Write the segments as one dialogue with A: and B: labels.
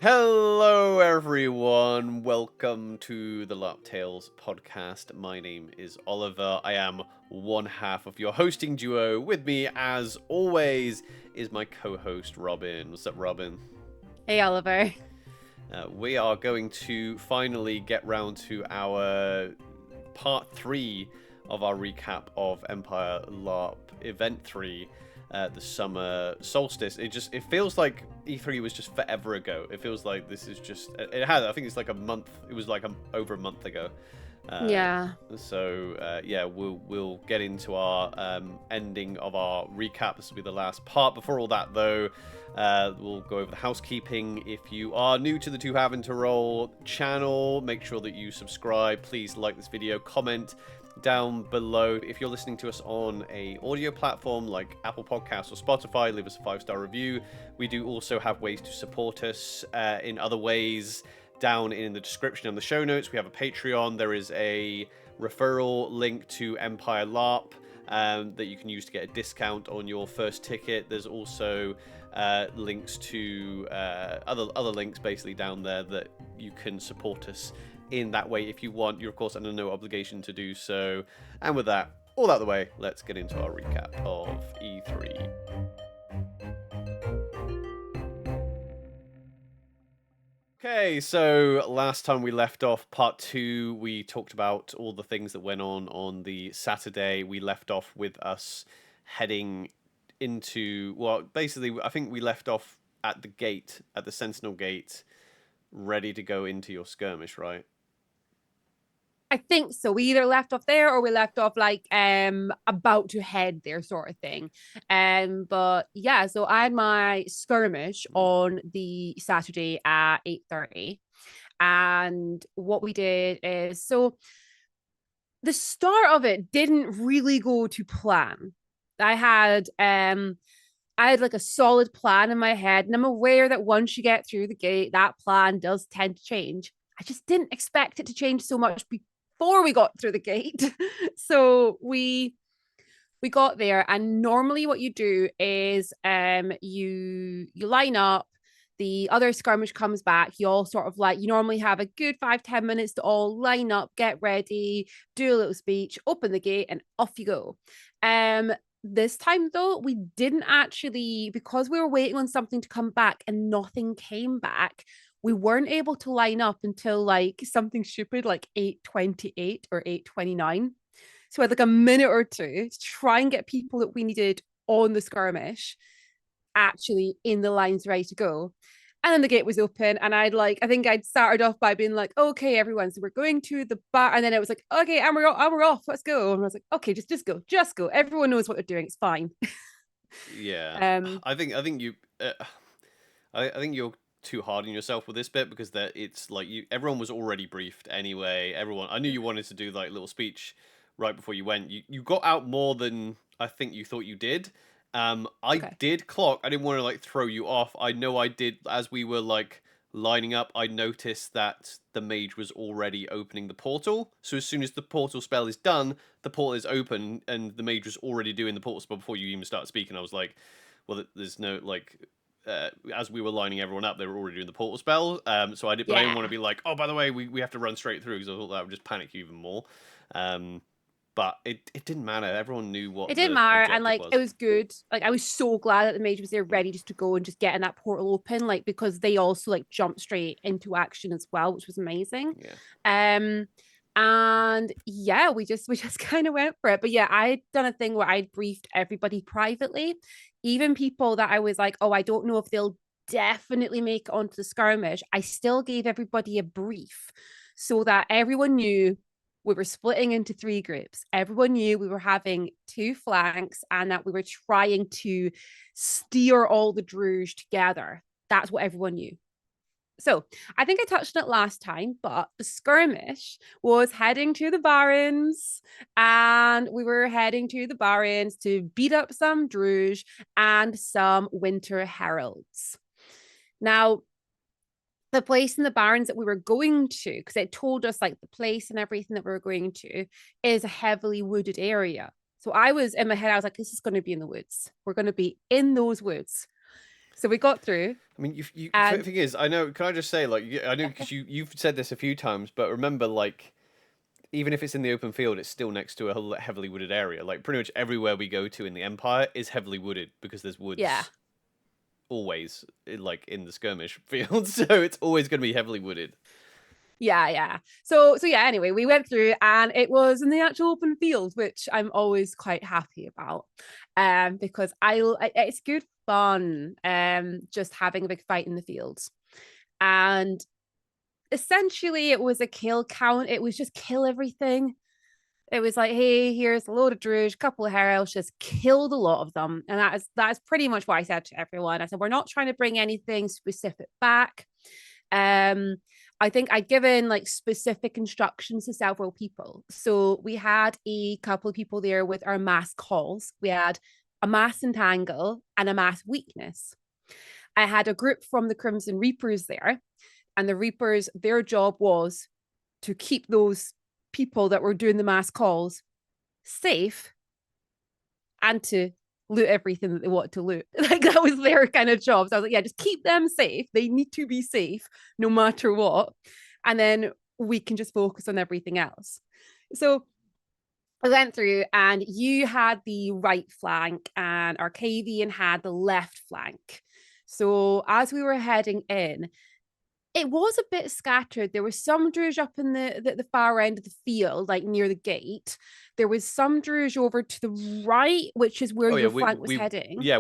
A: Hello, everyone. Welcome to the LARP Tales podcast. My name is Oliver. I am one half of your hosting duo. With me, as always, is my co-host Robyn. What's up, Robyn?
B: Hey, Oliver.
A: We are going to finally get round to our part 3 of our recap of Empire LARP Event 3. The summer solstice. It feels like E3 was just forever ago. It feels like this is just I think it's like a month. It was like over a month ago.
B: Yeah.
A: So yeah, we'll get into our ending of our recap. This will be the last part. Before all that, though, we'll go over the housekeeping. If you are new to the Two Having to Roll channel, make sure that you subscribe. Please like this video, comment down below. If you're listening to us on a audio platform like Apple Podcasts or Spotify, leave us a 5-star review. We do also have ways to support us in other ways down in the description and the show notes. We have a Patreon. There is a referral link to Empire LARP that you can use to get a discount on your first ticket. There's also links to other links basically down there that you can support us in that way if you want. You're of course under no obligation to do so. And with that all out of the way, let's get into our recap of E3. Okay, so last time we left off, part 2, we talked about all the things that went on the Saturday. We left off with us heading into, well, basically, I think we left off at the gate, at the Sentinel Gate, ready to go into your skirmish, right?
B: I think so. We either left off there or we left off like about to head there sort of thing. But yeah, so I had my skirmish on the Saturday at 8:30. And what we did is the start of it didn't really go to plan. I had like a solid plan in my head, and I'm aware that once you get through the gate, that plan does tend to change. I just didn't expect it to change so much before we got through the gate. So we got there, and normally what you do is you line up. The other skirmish comes back. You all sort of like, you normally have a good 5-10 minutes to all line up, get ready, do a little speech, open the gate, and off you go. This time though, we didn't actually, because we were waiting on something to come back and nothing came back, we weren't able to line up until like something stupid like 8:28 or 8:29. So we had like a minute or two to try and get people that we needed on the skirmish actually in the lines ready to go. And then the gate was open, and I think I'd started off by being like, okay, everyone, so we're going to the bar. And then it was like, okay, and we're off, let's go. And I was like, okay, just go. Everyone knows what they're doing. It's fine.
A: Yeah, I think you, I think you're too hard on yourself with this bit because it's like everyone was already briefed anyway. I knew you wanted to do like a little speech right before you went. You got out more than I think you thought you did. I did clock. I didn't want to like throw you off. I know I did as we were like lining up. I noticed that the mage was already opening the portal. So as soon as the portal spell is done, the portal is open, and the mage was already doing the portal spell before you even start speaking. I was like, well, there's no like. As we were lining everyone up, they were already doing the portal spell. So I didn't want to be like, oh, by the way, we have to run straight through, because I thought that would just panic you even more. But it didn't matter. Everyone knew what
B: it didn't matter, and like
A: was.
B: it was good. Like I was so glad that the mage was there ready just to go and just getting that portal open, like because they also like jumped straight into action as well, which was amazing.
A: Yeah.
B: And yeah, we just kind of went for it. But yeah, I'd done a thing where I'd briefed everybody privately, even people that I was like, oh, I don't know if they'll definitely make it onto the skirmish. I still gave everybody a brief so that everyone knew we were splitting into 3 groups. Everyone knew we were having 2 flanks and that we were trying to steer all the Druj together. That's what everyone knew. So I think I touched on it last time, but the skirmish was heading to the Barons, and we were heading to the Barons to beat up some Druj and some Winter Heralds. Now, the place in the Barons that we were going to, because it told us like the place and everything that we were going to, is a heavily wooded area. So I was in my head, I was like, this is going to be in the woods. We're going to be in those woods. So we got through.
A: I mean, you
B: And
A: the thing is, I know. Can I just say, like, I know because you've said this a few times, but remember, like, even if it's in the open field, it's still next to a heavily wooded area. Like, pretty much everywhere we go to in the Empire is heavily wooded because there's
B: yeah.
A: woods always, like in the skirmish field, so it's always going to be heavily wooded.
B: Yeah. So yeah, anyway, we went through and it was in the actual open field, which I'm always quite happy about. Because it's good fun just having a big fight in the fields. And essentially it was a kill count. It was just kill everything. It was like, hey, here's a load of Druj, a couple of heralds, just killed a lot of them. And that is pretty much what I said to everyone. I said, we're not trying to bring anything specific back. I think I'd given like specific instructions to several people. So we had a couple of people there with our mass calls. We had a mass entangle and a mass weakness. I had a group from the Crimson Reapers there, and the Reapers, their job was to keep those people that were doing the mass calls safe and to loot everything that they want to loot. Like that was their kind of job. So I was like, yeah, just keep them safe. They need to be safe no matter what. And then we can just focus on everything else. So I went through and you had the right flank and Arcadian had the left flank. So as we were heading in, it was a bit scattered. There was some Druj up in the far end of the field, like near the gate. There was some Druj over to the right, which is where
A: Oh yeah,
B: your flank was heading.
A: I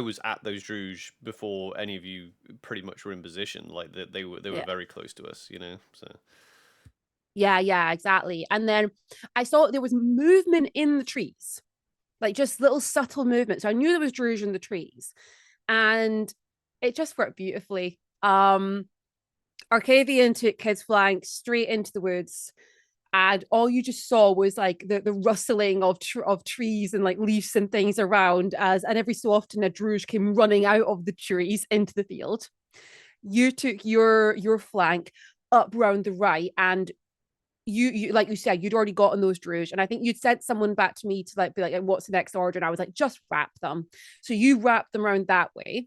A: was at those Druj before any of you pretty much were in position. Like they were
B: Yeah.
A: very close to us, you know. So
B: Yeah, exactly. And then I saw there was movement in the trees, like just little subtle movements. So I knew there was Druj in the trees, and it just worked beautifully. Arcadian took his flank straight into the woods, and all you just saw was like the rustling of trees and like leaves and things around and every so often a Druj came running out of the trees into the field. You took your flank up round the right, and you like you said, you'd already gotten those Druj, and I think you'd sent someone back to me to like be like, what's the next order? And I was like, just wrap them. So you wrapped them around that way.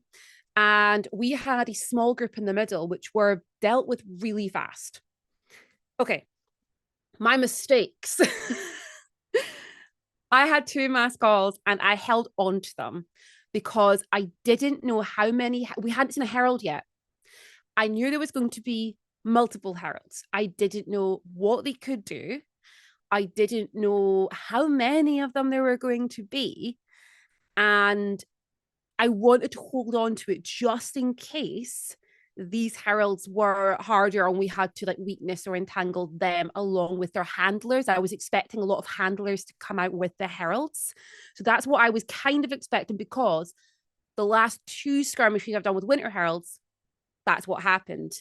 B: And we had a small group in the middle, which were dealt with really fast. Okay, my mistakes. I had two mass calls and I held on to them because I didn't know how many, we hadn't seen a herald yet. I knew there was going to be multiple heralds. I didn't know what they could do. I didn't know how many of them there were going to be. And I wanted to hold on to it just in case these heralds were harder and we had to like weakness or entangle them along with their handlers. I was expecting a lot of handlers to come out with the heralds. So that's what I was kind of expecting, because the last two skirmishes I've done with winter heralds, that's what happened.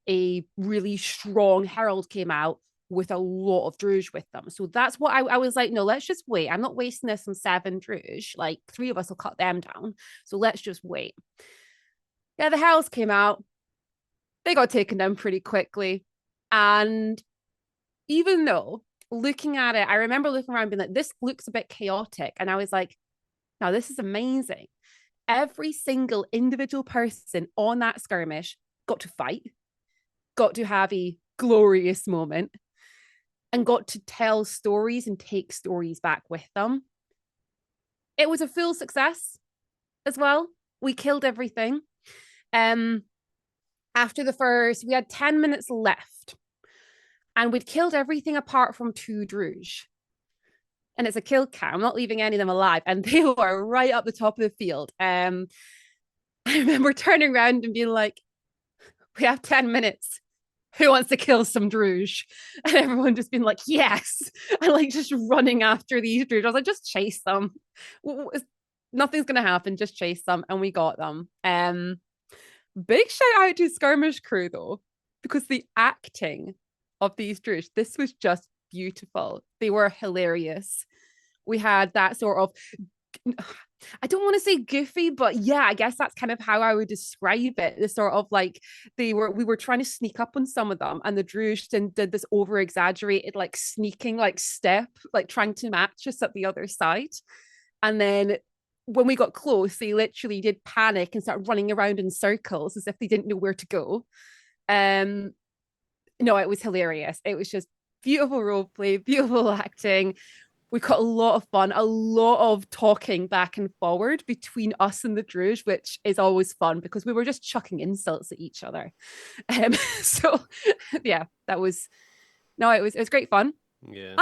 B: A really strong herald came out with a lot of Druj with them. So that's what I was like, no, let's just wait. I'm not wasting this on 7 Druj. Like 3 of us will cut them down. So let's just wait. Yeah, the heralds came out. They got taken down pretty quickly. And even though looking at it, I remember looking around being like, this looks a bit chaotic. And I was like, now this is amazing. Every single individual person on that skirmish got to fight, got to have a glorious moment, and got to tell stories and take stories back with them. It was a full success as well. We killed everything. After the first, we had 10 minutes left, and we'd killed everything apart from 2 Druj. And it's a kill count. I'm not leaving any of them alive. And they were right up the top of the field. I remember turning around and being like, we have 10 minutes. Who wants to kill some Druj? And everyone just being like, yes. And like just running after these Druj. I was like, just chase them. Nothing's going to happen. Just chase them. And we got them. Big shout out to Skirmish crew though, because the acting of these Druj, this was just beautiful. They were hilarious. We had that sort of, I don't want to say goofy, but yeah, I guess that's kind of how I would describe it. The sort of like we were trying to sneak up on some of them, and the Druj did this over exaggerated like sneaking like step, like trying to match us at the other side. And then when we got close, they literally did panic and start running around in circles as if they didn't know where to go. Um, no, it was hilarious. It was just beautiful role play, beautiful acting. We got a lot of fun, a lot of talking back and forward between us and the Druj, which is always fun because we were just chucking insults at each other. So yeah, that was no, it was great fun.
A: Yeah.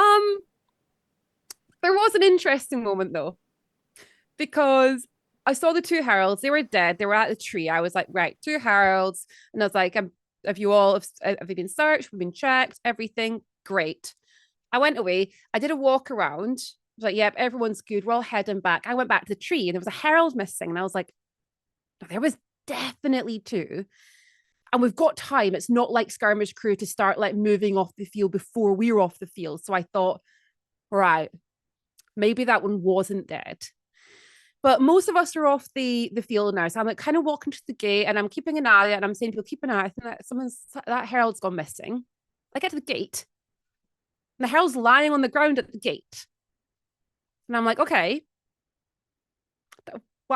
B: There was an interesting moment though, because I saw the two heralds. They were dead. They were at the tree. I was like, right, two heralds, and I was like, have you all have they been searched? We've been checked. Everything great. I went away. I did a walk around. I was like, yep, everyone's good. We're all heading back. I went back to the tree and there was a herald missing. And I was like, there was definitely two. And we've got time. It's not like skirmish crew to start like moving off the field before we're off the field. So I thought, right, maybe that one wasn't dead. But most of us are off the field now. So I'm like kind of walking to the gate and I'm keeping an eye and I'm saying people keep an eye. I think that herald's gone missing. I get to the gate and the herald's lying on the ground at the gate. And I'm like, okay,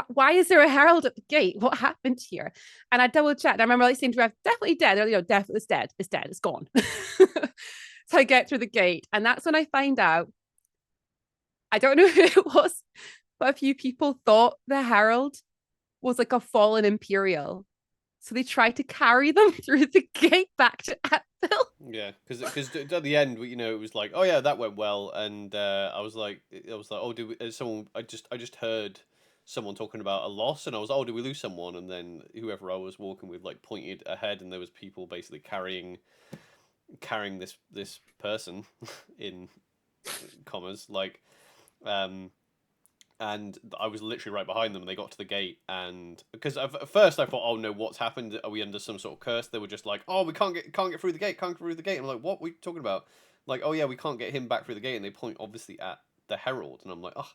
B: why is there a herald at the gate? What happened here? And I double checked. I remember like saying to her, definitely dead. They're like, definitely it's dead. It's dead. It's gone. So I get through the gate. And that's when I find out, I don't know who it was, but a few people thought the herald was like a fallen Imperial. So they tried to carry them through the gate back to Attville.
A: Yeah, because at the end, it was like, oh yeah, that went well, and I was like, oh, someone? I just heard someone talking about a loss, and I was, oh, did we lose someone? And then whoever I was walking with like pointed ahead, and there was people basically carrying this person in commas like, and I was literally right behind them, and they got to the gate, and because at first I thought, oh no, what's happened? Are we under some sort of curse? They were just like, oh, we can't get through the gate, can't get through the gate. And I'm like, what are we talking about? Like, oh yeah, we can't get him back through the gate, and they point obviously at the herald, and I'm like, oh,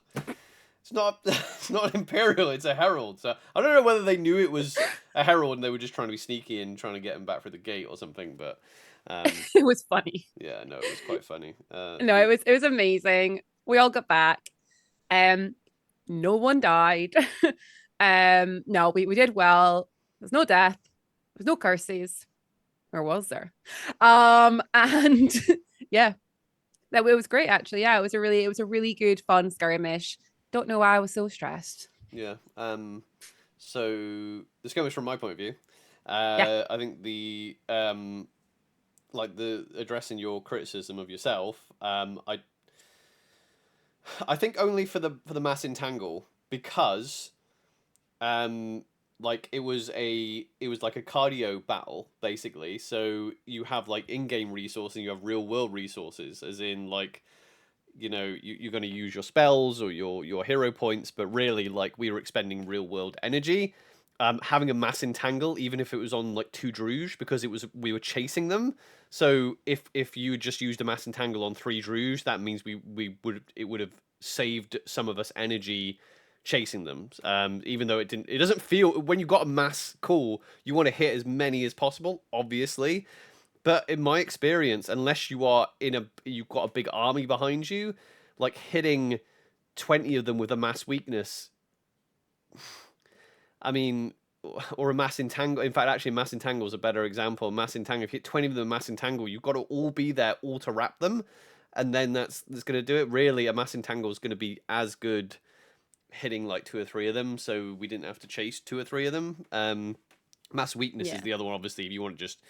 A: it's not it's not an Imperial, it's a herald. So I don't know whether they knew it was a herald and they were just trying to be sneaky and trying to get him back through the gate or something, but
B: It was funny.
A: yeah, no, it was quite funny.
B: No, it was amazing. We all got back. No one died. No, we did well. There's no death. There's no curses. Or was there? And yeah, that it was great actually. Yeah, it was a really good fun skirmish. Don't know why I was so stressed.
A: Yeah. So the skirmish from my point of view,
B: Yeah.
A: I think like the addressing your criticism of yourself, I think only for the mass entangle because, like it was like a cardio battle basically. So you have like in-game resources and you have real world resources, as in like you're going to use your spells or your hero points, but really like we were expending real world energy. Having a mass entangle, even if it was on like two Druj, because we were chasing them. So if you just used a mass entangle on three Druj, that means it would have saved some of us energy chasing them. Even though it doesn't feel when you got a mass call, you want to hit as many as possible, obviously. But in my experience, unless you've got a big army behind you, like hitting 20 of them with a mass weakness, I mean, or a mass entangle. In fact, actually, mass entangle is a better example. Mass entangle. If you hit 20 of them, mass entangle, you've got to all be there, all to wrap them, and then that's going to do it. Really, a mass entangle is going to be as good hitting like two or three of them, so we didn't have to chase two or three of them. Mass weakness is the other one. Obviously, if you want to just,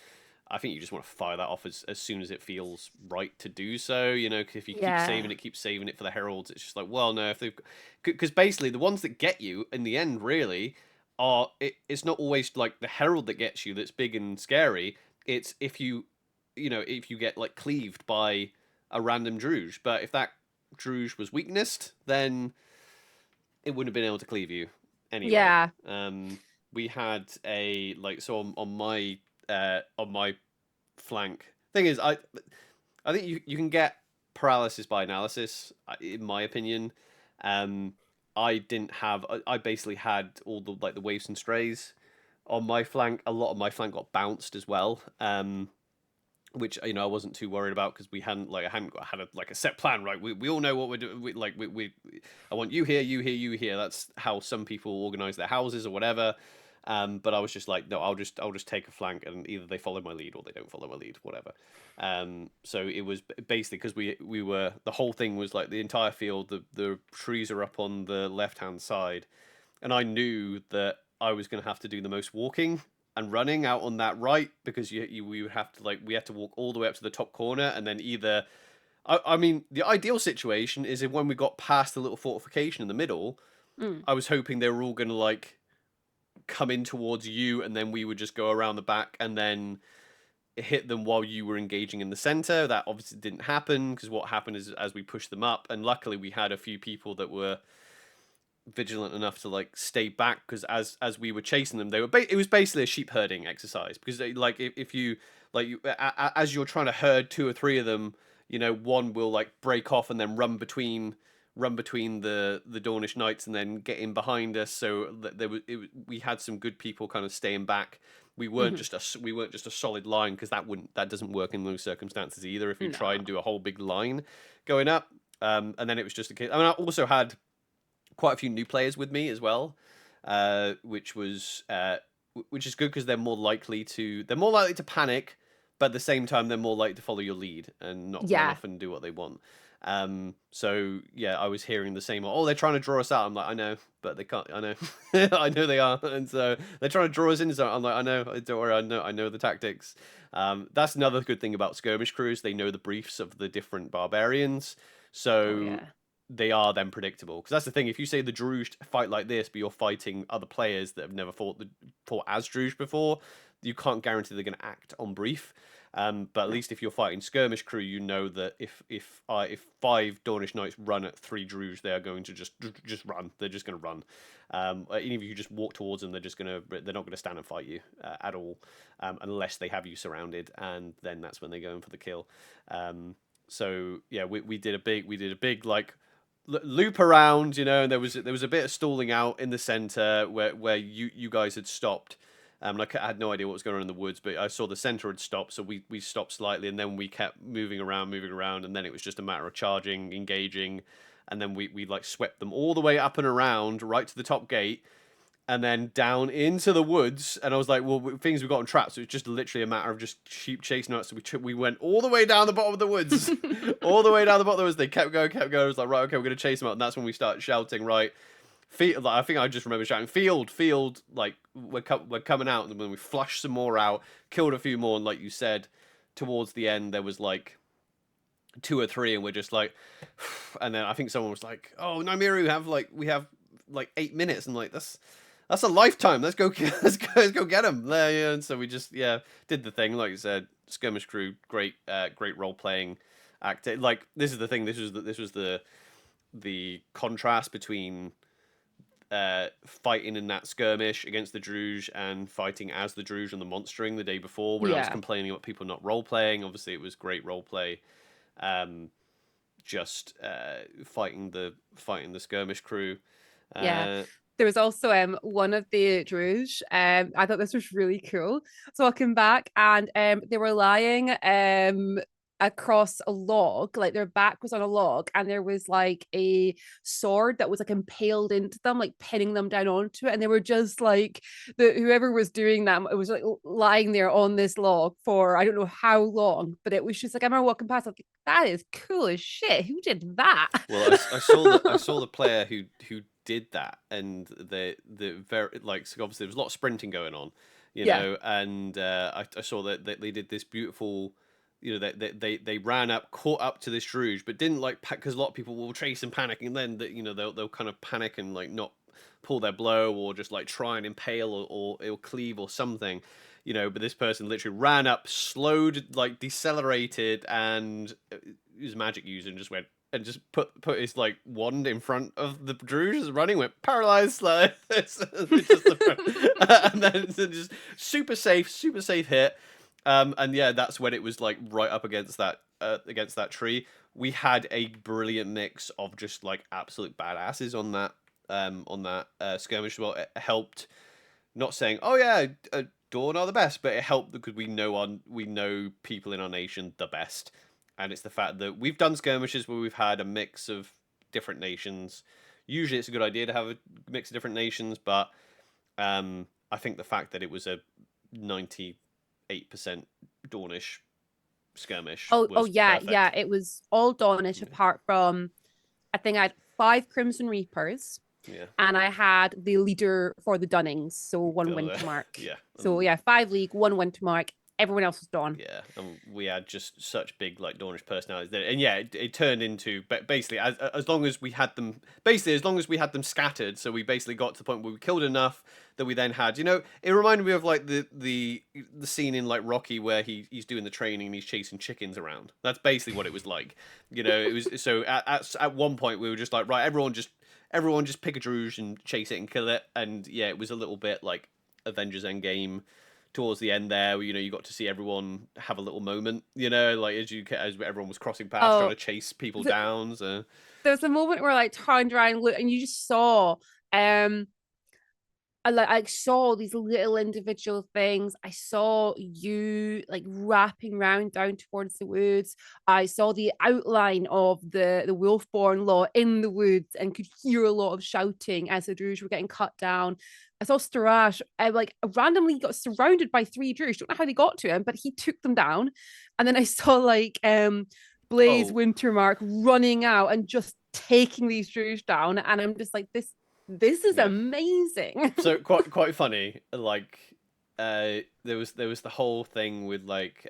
A: I think you just want to fire that off as soon as it feels right to do so. If you keep saving it for the heralds, it's just like, well, no, if they've, because basically the ones that get you in the end really it's not always like the herald that gets you that's big and scary. It's if you get like cleaved by a random Druj. But if that Druj was weaknessed, then it wouldn't have been able to cleave you anyway.
B: Yeah.
A: We had a like so on my flank. Thing is, I think you can get paralysis by analysis, in my opinion. I didn't have. I basically had all the like the waves and strays on my flank. A lot of my flank got bounced as well. which I wasn't too worried about because I hadn't had a set plan, right? We all know what we're doing. I want you here, you here, you here. That's how some people organize their houses or whatever. But I was just like, no, I'll just take a flank, and either they follow my lead or they don't follow my lead, whatever. So it was basically because we were, the whole thing was like the entire field, the trees are up on the left hand side, and I knew that I was going to have to do the most walking and running out on that right, because we would have to we had to walk all the way up to the top corner, and then either I mean the ideal situation is if when we got past the little fortification in the middle,
B: Mm.
A: I was hoping they were all going to come in towards you, and then we would just go around the back and then hit them while you were engaging in the center. That obviously didn't happen, because what happened is as we pushed them up, and luckily we had a few people that were vigilant enough to stay back, because as we were chasing them, it was basically a sheep herding exercise, because if you as you're trying to herd two or three of them, one will break off and then run between the Dornish knights and then get in behind us. So we had some good people kind of staying back. We weren't just a solid line, because that doesn't work in those circumstances either. If you try and do a whole big line going up, and then it was just a case. I mean, I also had quite a few new players with me as well, which is good, because they're more likely to panic, but at the same time they're more likely to follow your lead and not run off and do what they want. So yeah, I was hearing the same. Oh, they're trying to draw us out. I'm like, I know, but they can't. I know, I know they are, and so they're trying to draw us in. So I'm like, I know. Don't worry, I know the tactics. That's another good thing about skirmish crews. They know the briefs of the different barbarians, so they are then predictable. Because that's the thing. If you say the Druj fight like this, but you're fighting other players that have never fought as Druj before, you can't guarantee they're going to act on brief. But at least if you're fighting skirmish crew, you know that if 5 Dornish knights run at 3 Druj, they are going to just run. They're just going to run. Even if you just walk towards them, they're not going to stand and fight you at all, unless they have you surrounded, and then that's when they go in for the kill. So yeah, we did a big loop around, and there was a bit of stalling out in the center where you guys had stopped. I had no idea what was going on in the woods, but I saw the center had stopped, so we stopped slightly, and then we kept moving around, and then it was just a matter of charging, engaging, and then we swept them all the way up and around right to the top gate, and then down into the woods. And I was like, well, things we got on traps, so it's just literally a matter of just sheep chasing us. So we went all the way down the bottom of the woods, all the way down the bottom of the woods. They kept going. I was like, right, okay, we're gonna chase them out, and that's when we started shouting, right. I think I just remember shouting, field, we're coming out, and when we flushed some more out, killed a few more, and like you said, towards the end there was 2 or 3, and we're just and then I think someone was like, oh, Nymeru, we have 8 minutes, and that's a lifetime. Let's go get them. And so we just did the thing, like you said, skirmish crew, great role playing act. This is the thing. This was the contrast between fighting in that skirmish against the Druj and fighting as the Druj on the monstering the day before, when I was complaining about people not role playing. Obviously, it was great role play. Just fighting the skirmish crew.
B: There was also one of the Druj. I thought this was really cool. So I came back, and they were lying across a log, their back was on a log, and there was a sword that was impaled into them, pinning them down onto it, and they were just whoever was doing that, it was lying there on this log for I don't know how long, but it was just I remember walking past, that is cool as shit. Who did that?
A: Well, I saw the player who did that, and the very so obviously there was a lot of sprinting going on, know, and I saw that they did this beautiful. They ran up, caught up to this Druj, but didn't because a lot of people will chase and panic, and then they'll kind of panic and not pull their blow, or just try and impale or it'll cleave or something, But this person literally ran up, slowed, decelerated, and was a magic user, and just went and just put his wand in front of the Druj running, went paralyzed, and then just super safe hit. And yeah, that's when it was right up against that tree. We had a brilliant mix of just absolute badasses on that skirmish. Well, it helped. Not saying, oh yeah, Dawn are the best, but it helped because we know people in our nation the best, and it's the fact that we've done skirmishes where we've had a mix of different nations. Usually, it's a good idea to have a mix of different nations, but I think the fact that it was a 98% Dawnish skirmish
B: Oh
A: was
B: yeah,
A: perfect.
B: yeah. It was all Dawnish apart from I think I had 5 Crimson Reapers
A: Yeah,
B: and I had the leader for the Dunnings, so one winter mark.
A: yeah,
B: So yeah, 5 League, one winter mark. Everyone else was Dawn.
A: yeah, and we had just such big like Dornish personalities there, and yeah, it turned into basically as long as we had them basically as long as we had them scattered, so we basically got to the point where we killed enough that we then had it reminded me of like the scene in like Rocky where he's doing the training and he's chasing chickens around. That's basically what it was like, it was so at one point we were just like right everyone just pick a Druj and chase it and kill it, and yeah, it was a little bit like Avengers Endgame towards the end there, you got to see everyone have a little moment, like as everyone was crossing paths trying
B: Oh,
A: to chase people
B: th-
A: down. So
B: there was a moment where I like turned around and looked, and you just saw I saw these little individual things. I saw you like wrapping round down towards the woods. I saw the outline of the Wolfborn law in the woods and could hear a lot of shouting as the Druids were getting cut down. I saw Starash like randomly got surrounded by 3 Druids. Don't know how they got to him, but he took them down. And then I saw like Blaze
A: oh
B: Wintermark running out and just taking these Druids down. And I'm just like, this is
A: yeah,
B: amazing.
A: so quite funny, like there was the whole thing with like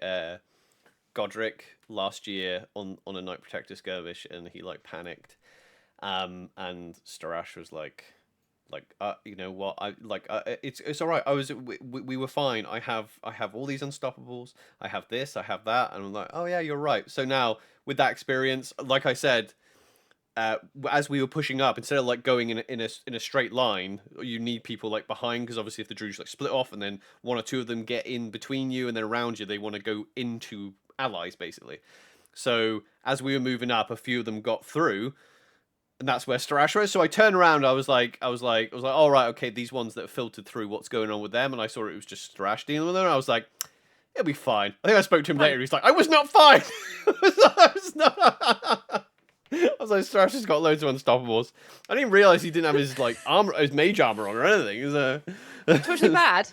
A: Godric last year on a Night Protector skirmish, and he like panicked, and Starash was like you know what, I like it's all right, we were fine, I have all these unstoppables, I have this, I have that, and I'm like, oh yeah, you're right. So now with that experience, like I said, as we were pushing up, instead of like going in a straight line, you need people like behind, because obviously if the Druids like split off and then one or two of them get in between you and then around you, they want to go into allies basically. So as we were moving up, a few of them got through, and that's where Starash was. So I turned around. I was like, all right, okay, these ones that have filtered through, what's going on with them? And I saw it was just Starash dealing with them. And I was like, it'll be fine. I think I spoke to him
B: Fine.
A: later. He's like, I was not fine. I was not. I was like, Starash has got loads of unstoppables. I didn't realize he didn't have his like armor, his mage armor on or anything.
B: Totally bad.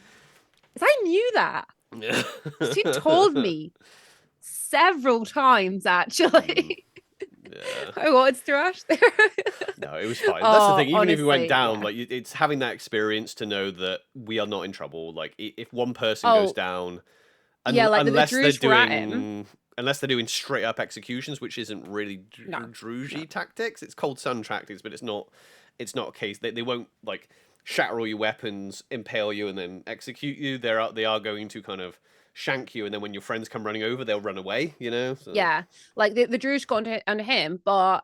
B: I knew that.
A: Yeah.
B: She told me several times actually.
A: Yeah.
B: I wanted Thrash there.
A: No, it was fine. That's the
B: Oh,
A: thing. Even if we went
B: honestly,
A: down,
B: yeah.
A: like it's having that experience to know that we are not in trouble. Like if one person goes
B: Oh,
A: down,
B: yeah, like the
A: unless they're
B: Druids were at him.
A: doing straight up executions, which isn't really
B: No, no.
A: Drugy tactics. It's Cold Sun tactics, but it's not. It's not a case they won't like shatter all your weapons, impale you, and then execute you. They are going to kind of shank you, and then when your friends come running over, they'll run away. So
B: Yeah. Like the Druids got onto him, but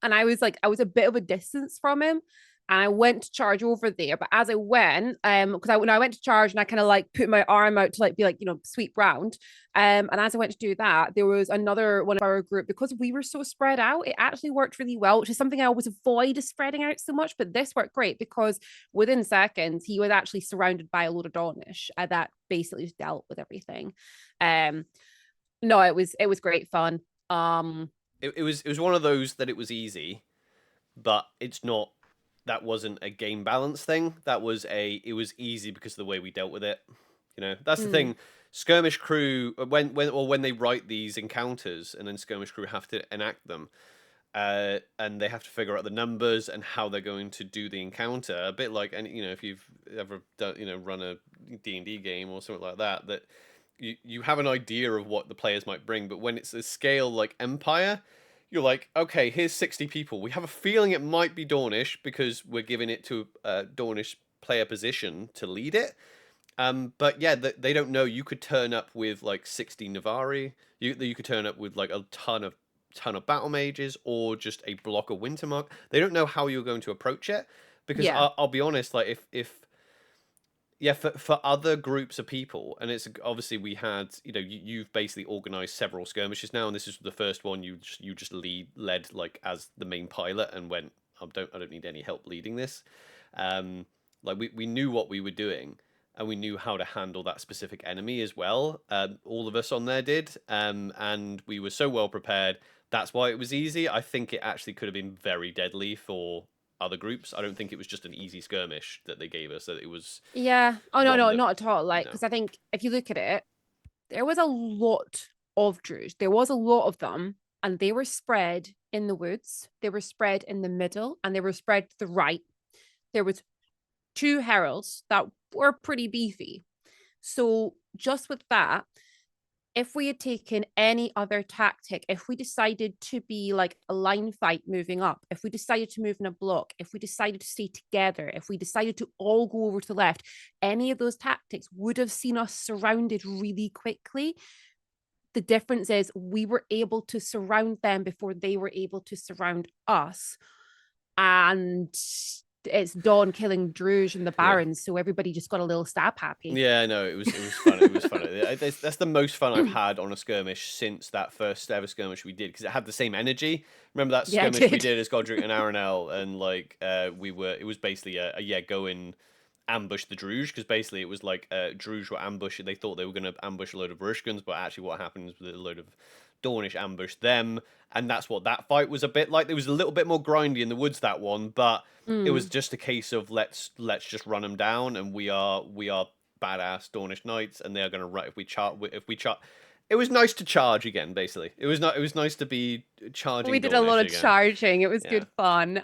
B: and I was a bit of a distance from him. And I went to charge over there, but as I went, because when I went to charge and I kind of like put my arm out to like be like, sweep round. And as I went to do that, there was another one of our group, because we were so spread out, it actually worked really well, which is something I always avoid, is spreading out so much. But this worked great because within seconds he was actually surrounded by a load of Dawnish that basically just dealt with everything. Um, no, it was great fun.
A: it was one of those that it was easy, but it's not. That wasn't a game balance thing. It was easy because of the way we dealt with it. That's the
B: Mm,
A: thing. Skirmish crew, when they write these encounters, and then skirmish crew have to enact them, and they have to figure out the numbers and how they're going to do the encounter. A bit like, and if you've ever done, run a D&D game or something like that, that you have an idea of what the players might bring, but when it's a scale like Empire, you're like, okay, here's 60 people. We have a feeling it might be Dornish because we're giving it to a Dornish player position to lead it. But yeah, they don't know. You could turn up with like 60 Navari. You could turn up with like a ton of battle mages or just a block of Wintermark. They don't know how you're going to approach it, because
B: yeah.
A: I'll be honest, like if yeah, for other groups of people, and it's obviously we had, you've basically organized several skirmishes now, and this is the first one you just led like as the main pilot and went, I don't need any help leading this. Like we knew what we were doing, and we knew how to handle that specific enemy as well. All of us on there did, and we were so well prepared. That's why it was easy. I think it actually could have been very deadly for other groups. I don't think it was just an easy skirmish that they gave us. That it was
B: Yeah. Oh no,
A: one
B: no,
A: that,
B: not at all. Like,
A: you know.
B: because I think if you look at it, there was a lot of Druj. There was a lot of them, and they were spread in the woods. They were spread in the middle, and they were spread to the right. There was 2 heralds that were pretty beefy. So just with that, if we had taken any other tactic, if we decided to be like a line fight moving up, if we decided to move in a block, if we decided to stay together, if we decided to all go over to the left, any of those tactics would have seen us surrounded really quickly. The difference is we were able to surround them before they were able to surround us. And it's Dawn killing Druj and the Barons, so everybody just got a little stab happy.
A: Yeah, no, it was fun. It was fun. That's the most fun I've had on a skirmish since that first ever skirmish we did, because it had the same energy. Remember that skirmish we did as Godric and Aranel, and like it was basically a go and ambush the Druj, because basically it was like Druj were ambushing. They thought they were going to ambush a load of Varushkans, but actually what happens was a load of Dornish ambushed them, and that's what that fight was a bit like. There was a little bit more grindy in the woods, that one, but it was just a case of let's just run them down, and we are badass Dornish knights, and they are going to run if we chart. It was nice to charge again. Basically, it was nice to be charging.
B: We did
A: Dornish
B: a lot of
A: again.
B: charging. It was good fun.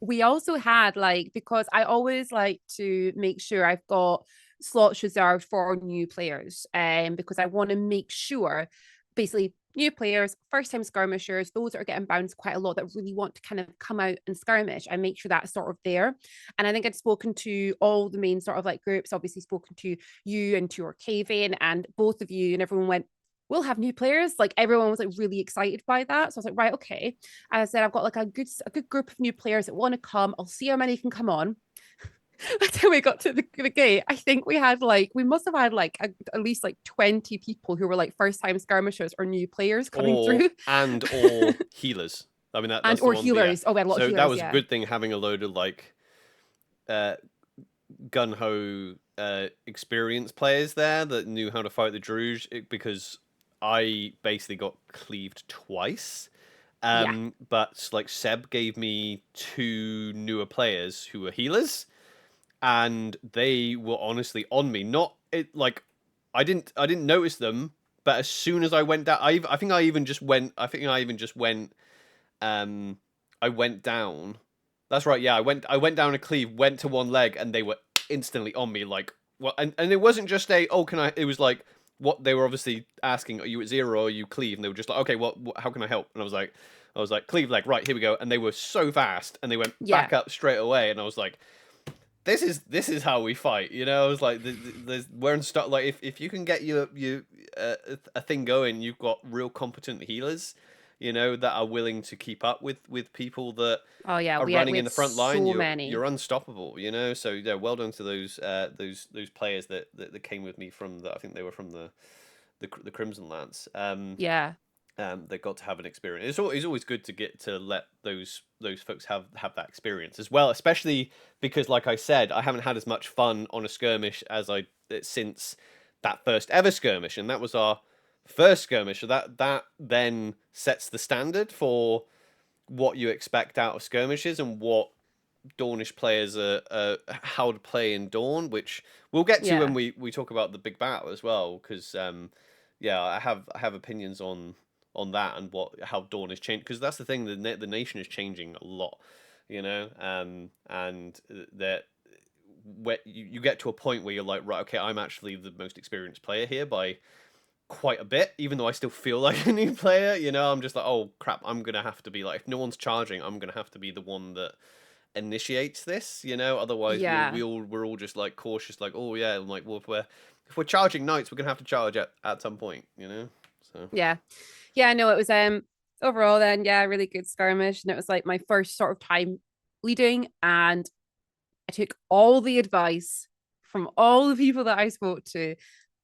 B: We also had like, because I always like to make sure I've got slots reserved for new players, because I want to make sure, basically, new players, first time skirmishers, those that are getting bounced quite a lot, that really want to kind of come out and skirmish, and make sure that's sort of there. And I think I'd spoken to all the main sort of like groups, obviously spoken to you and to your Kaven, and both of you, and everyone went, we'll have new players. Like everyone was like really excited by that. So I was like, right, okay. And I said, I've got like a good group of new players that want to come. I'll see how many can come on. By the time we got to the gate, I think we must have had like at least like 20 people who were like first time skirmishers or new players coming through.
A: Or healers. I mean, that's
B: or
A: the one,
B: healers.
A: yeah.
B: Oh, we had a lot of healers.
A: So that was a good thing, having a load of like gun-ho experienced players there that knew how to fight the Druj, because I basically got cleaved twice. But like Seb gave me 2 newer players who were healers, and they were honestly on me. Not it like I didn't notice them, but as soon as I went down, I think I even just went. I went down. That's right. Yeah, I went down a cleave, went to one leg, and they were instantly on me. Like, well, and it wasn't just a, oh, can I? It was like, what they were obviously asking, are you at 0 or are you cleave? And they were just like, okay, what how can I help? And I was like, cleave leg, right, here we go. And they were so fast, and they went back up straight away. And I was like, this is how we fight, you know. I was like, we're in stuff. Like, if you can get a thing going, you've got real competent healers, you know, that are willing to keep up with people that are running in the front line. You're unstoppable, you know. So yeah, well done to those players that came with me from I think they were from the Crimson Lance. They got to have an experience. It's always good to get to let those folks have that experience as well, especially because, like I said, I haven't had as much fun on a skirmish since that first ever skirmish, and that was our first skirmish. So that then sets the standard for what you expect out of skirmishes and what Dornish players are how to play in Dawn, which we'll get to when we talk about the big battle as well, because I have opinions on that and how Dawn has changed, because that's the thing, the nation is changing a lot, you know, and that where you get to a point where you're like, right, okay, I'm actually the most experienced player here by quite a bit, even though I still feel like a new player, you know. I'm just like, oh crap, I'm gonna have to be like, if no one's charging, I'm gonna have to be the one that initiates this, you know. Otherwise we're all just like cautious, like, oh yeah, like, well, if we're charging knights, we're gonna have to charge at some point, you know. So
B: no, it was overall then really good skirmish, and it was like my first sort of time leading, and I took all the advice from all the people that I spoke to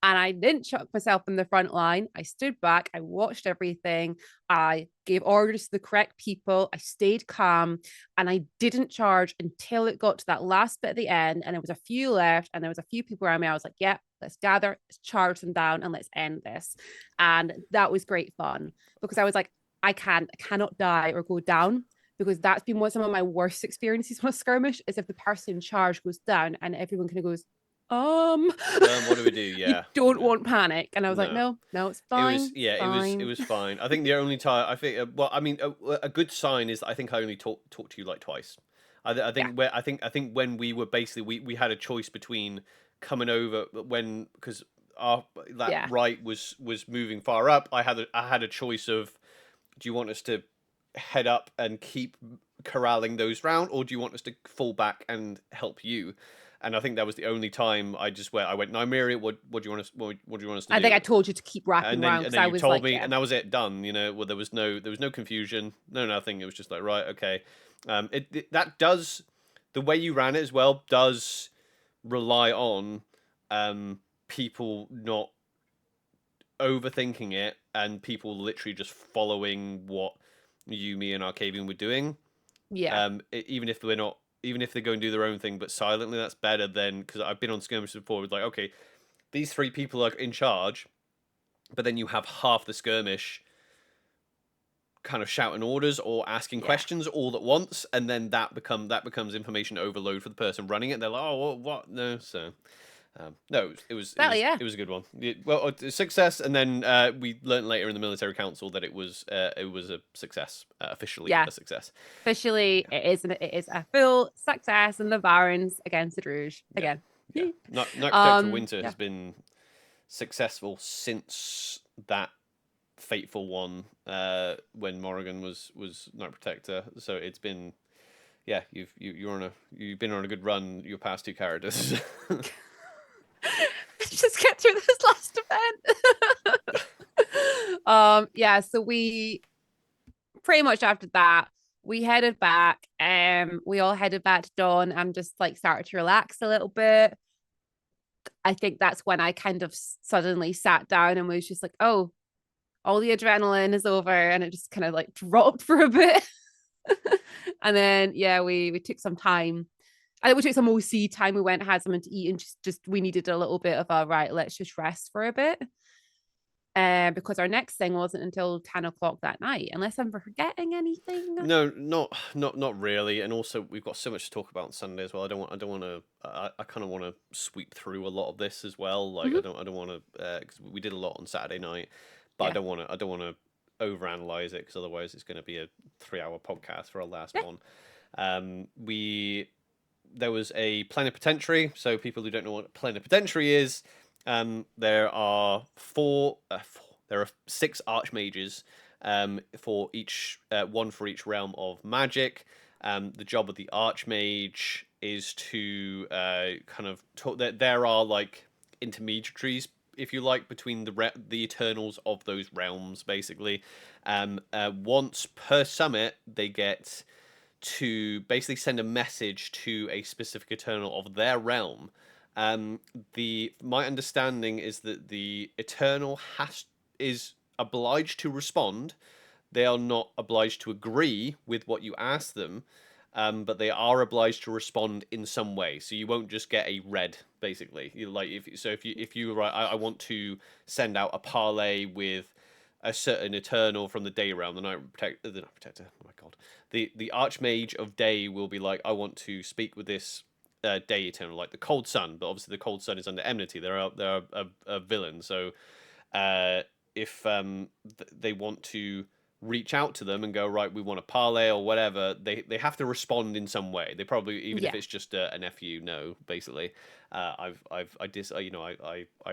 B: And I didn't chuck myself in the front line. I stood back. I watched everything. I gave orders to the correct people. I stayed calm and I didn't charge until it got to that last bit at the end. And there was a few left and there was a few people around me. I was like, yeah, let's gather, let's charge them down and let's end this. And that was great fun because I was like, I cannot die or go down, because that's been some of my worst experiences on a skirmish, is if the person in charge goes down and everyone kind of goes,
A: what do we do?
B: you
A: Yeah.
B: don't want panic. And I was like,
A: No.
B: no, it's fine.
A: It was fine. I think the only time I think, well, I mean, a good sign is that I think I only talked to you like twice. I think
B: Yeah.
A: I think when we were basically we had a choice between coming over when, because our that
B: Yeah.
A: right was moving far up. I had a choice of, do you want us to head up and keep corralling those round, or do you want us to fall back and help you? And I think that was the only time I went, Nymeria, what do you want us to
B: I
A: do?
B: think I told you to keep wrapping
A: And
B: around
A: then
B: because I
A: you
B: was
A: told
B: like,
A: me,
B: yeah.
A: and that was it, done. Well, there was no confusion, no nothing. It was just like, right, okay. That does, the way you ran it as well does rely on people not overthinking it and people literally just following what you, me, and Arcavian were doing.
B: Yeah.
A: Even if they're not, even if they go and do their own thing, but silently, that's better than, because I've been on skirmishes before. It's like, okay, these three people are in charge, but then you have half the skirmish kind of shouting orders or asking
B: Yeah.
A: questions all at once, and then that becomes information overload for the person running it. They're like, oh, what? No, so. No,
B: Well, yeah.
A: it was a good one. Well, success, and then we learned later in the military council that it was a success, officially
B: Yeah.
A: a success.
B: Officially, it is a full success in the Barons against the Druj
A: Yeah,
B: again.
A: yeah. Night Protector Winter
B: Yeah.
A: has been successful since that fateful one when Morrigan was Night Protector. So it's been, yeah, you've been on a good run. Your past two characters.
B: Let's just get through this last event. Yeah, so we pretty much after that we headed back. We all headed back to Dawn and just like started to relax a little bit. I think that's when I kind of suddenly sat down and was just like, oh, all the adrenaline is over, and it just kind of like dropped for a bit. And then yeah, we took some time. I think we took some OC time. We went, had something to eat, and just we needed a little bit of a right, let's just rest for a bit. Because our next thing wasn't until 10 o'clock that night, unless I'm forgetting anything.
A: No, not really. And also, we've got so much to talk about on Sunday as well. I don't want to. I kind of want to sweep through a lot of this as well. Like,
B: Mm-hmm.
A: I don't want to, because we did a lot on Saturday night, but
B: Yeah.
A: I don't want to overanalyze it, because otherwise it's going to be a 3-hour podcast for our last
B: Yeah.
A: one. There was a plenipotentiary. So people who don't know what plenipotentiary is, there are there are 6 archmages, for each one for each realm of magic. The job of the archmage is to kind of talk, that there are like intermediaries, if you like, between the Eternals of those realms, basically. Once per summit, they get to basically send a message to a specific Eternal of their realm. My understanding is that the Eternal is obliged to respond. They are not obliged to agree with what you ask them, but they are obliged to respond in some way. So you won't just get a red, basically. If you write, I want to send out a parlay with a certain Eternal from the Day realm, the Night Protector. Oh my god, the Archmage of Day will be like, I want to speak with this Day Eternal, like the Cold Sun. But obviously, the Cold Sun is under enmity. They're a villain. So if they want to reach out to them and go, right, we want a parlay or whatever, they have to respond in some way. They probably, even if
B: Yeah.
A: it's just an fu no, basically. I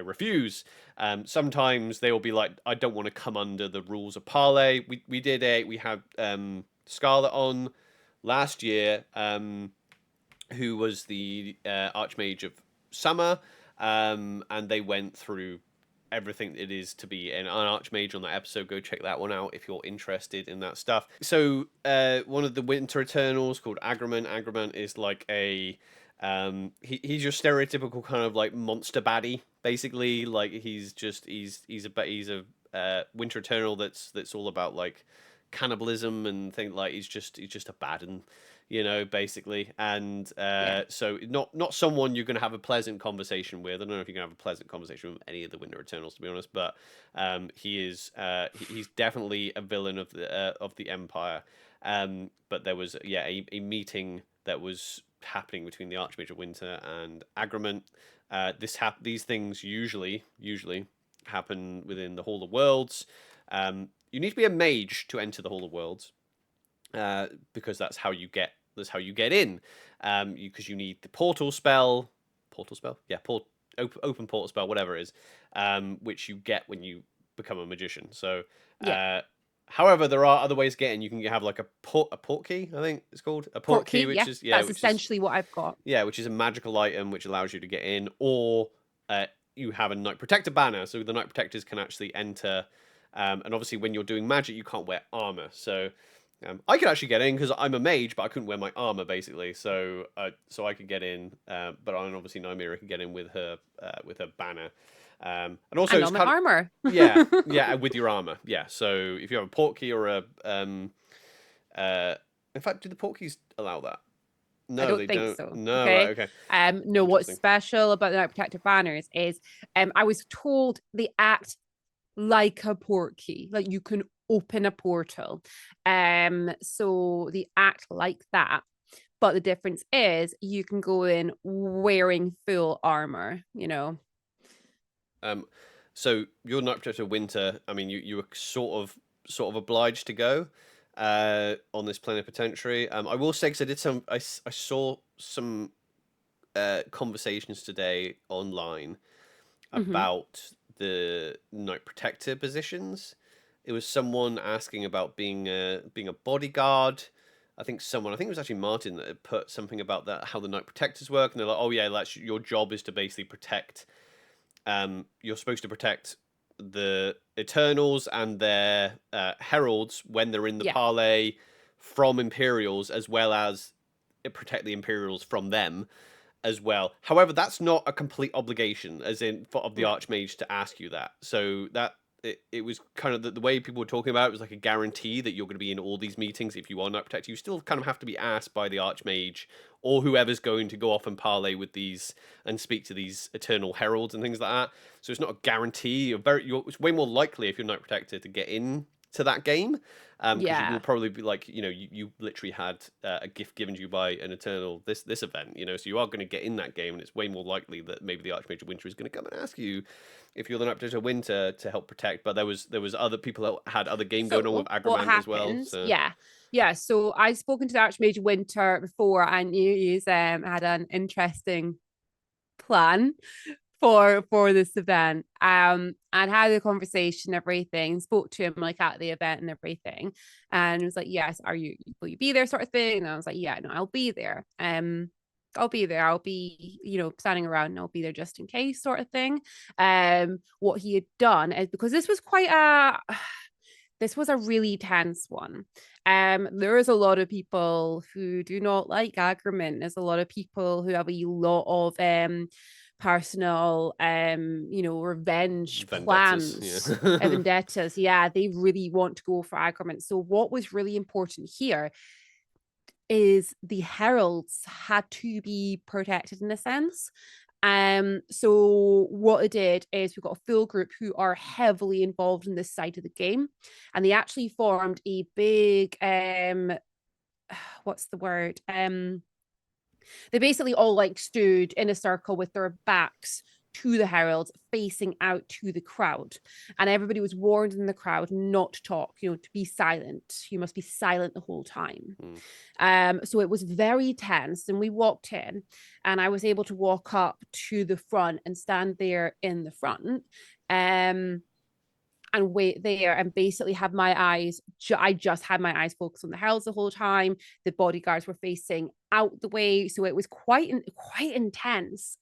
A: refuse. Sometimes they will be like, I don't want to come under the rules of parlay. We had Scarlet on last year, who was the Archmage of Summer, and they went through everything it is to be an archmage on that episode. Go check that one out if you're interested in that stuff. So one of the Winter Eternals called Agramant is like a He's your stereotypical kind of like monster baddie, basically. Like he's a Winter Eternal that's all about like cannibalism and things. Like he's just a bad one, basically. And
B: Yeah.
A: so not someone you're gonna have a pleasant conversation with. I don't know if you're gonna have a pleasant conversation with any of the Winter Eternals, to be honest. But he's definitely a villain of the Empire. But there was a meeting that was happening between the Archmage of Winter and Agrement. These things usually happen within the Hall of Worlds. You need to be a mage to enter the Hall of Worlds, because that's how you get in. Because you need the portal spell, yeah, open portal spell, whatever it is, which you get when you become a magician. So,
B: Yeah.
A: however, there are other ways to get in. You can have like a port key, I think it's called a port key,
B: Portkey,
A: which
B: yeah.
A: is
B: That's essentially what I've got.
A: which is a magical item which allows you to get in, or you have a Knight Protector banner, so the Knight Protectors can actually enter. And obviously, when you're doing magic, you can't wear armor. So I could actually get in because I'm a mage, but I couldn't wear my armor basically. So I could get in, but obviously Nymira could get in with her banner. And also,
B: And
A: it's
B: on my
A: kind of,
B: armor.
A: yeah, with your armor, yeah. So if you have a portkey or in fact, do the portkeys allow that?
B: I
A: No,
B: don't
A: they
B: think
A: don't.
B: so.
A: No,
B: Okay.
A: right, okay.
B: No, what's
A: Interesting.
B: special about the Night Protector banners is I was told they act like a portkey, like you can open a portal. So they act like that. But the difference is you can go in wearing full armor,
A: So your Night Protector Winter, I mean, you were sort of obliged to go on this plenipotentiary. I will say, because I saw some conversations today online
B: Mm-hmm.
A: about the Night Protector positions. It was someone asking about being a bodyguard. I think it was actually Martin that had put something about that, how the Night Protectors work, and they're like, oh yeah, your job is to basically protect. You're supposed to protect the Eternals and their heralds when they're in the
B: Yeah.
A: parley from Imperials, as well as protect the Imperials from them as well. However, that's not a complete obligation, as in of the
B: No.
A: Archmage to ask you that. So that it was kind of the way people were talking about it was like a guarantee that you're going to be in all these meetings if you are Night Protector. You still kind of have to be asked by the Archmage or whoever's going to go off and parley with these and speak to these Eternal Heralds and things like that. So it's not a guarantee. It's way more likely if you're Night Protector to get in to that game, because you will
B: Yeah.
A: probably be like, you literally had a gift given to you by an Eternal this event, so you are going to get in that game, and it's way more likely that maybe the Archmage of Winter is going to come and ask you if you're the Night Protector of Winter to help protect. But there was other people that had other game going on with
B: So what
A: Agrement as well.
B: happened?
A: So
B: Yeah. Yeah. So I've spoken to the Archmage Winter before, and you had an interesting plan for this event. And had a conversation, everything, spoke to him like at the event and everything. And it was like, yes, will you be there, sort of thing? And I was like, yeah, no, I'll be there. I'll be there. I'll be, standing around and I'll be there just in case, sort of thing. What he had done is, because this was a really tense one. There is a lot of people who do not like Agrement. There's a lot of people who have a lot of personal revenge
A: vendettas,
B: plans,
A: yeah.
B: vendettas. Yeah, they really want to go for Agrement. So what was really important here is the heralds had to be protected in a sense. So what it did is we've got a full group who are heavily involved in this side of the game, and they actually formed a big what's the word? They basically all like stood in a circle with their backs to the heralds, facing out to the crowd, and everybody was warned in the crowd not to talk, to be silent. You must be silent the whole time. So it was very tense, and we walked in, and I was able to walk up to the front and stand there in the front, and wait there and basically have my eyes, I just had my eyes focused on the heralds the whole time. The bodyguards were facing out the way, so it was quite intense.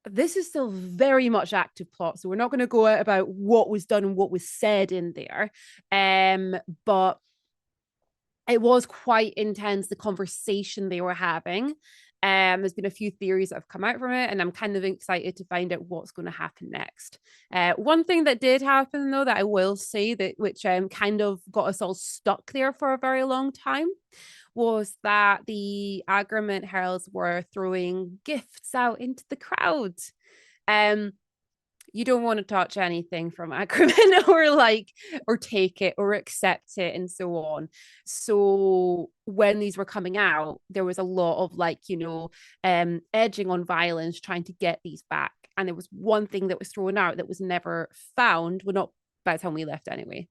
B: This is still very much active plot, so we're not going to go out about what was done and what was said in there, but it was quite intense, the conversation they were having. There's been a few theories that have come out from it, and I'm kind of excited to find out what's going to happen next. One thing that did happen, though, that I will say that which kind of got us all stuck there for a very long time, was that the Agrement Heralds were throwing gifts out into the crowd. You don't want to touch anything from Agrement or take it or accept it and so on. So when these were coming out, there was a lot of edging on violence, trying to get these back. And there was one thing that was thrown out that was never found. Well, not by the time we left anyway.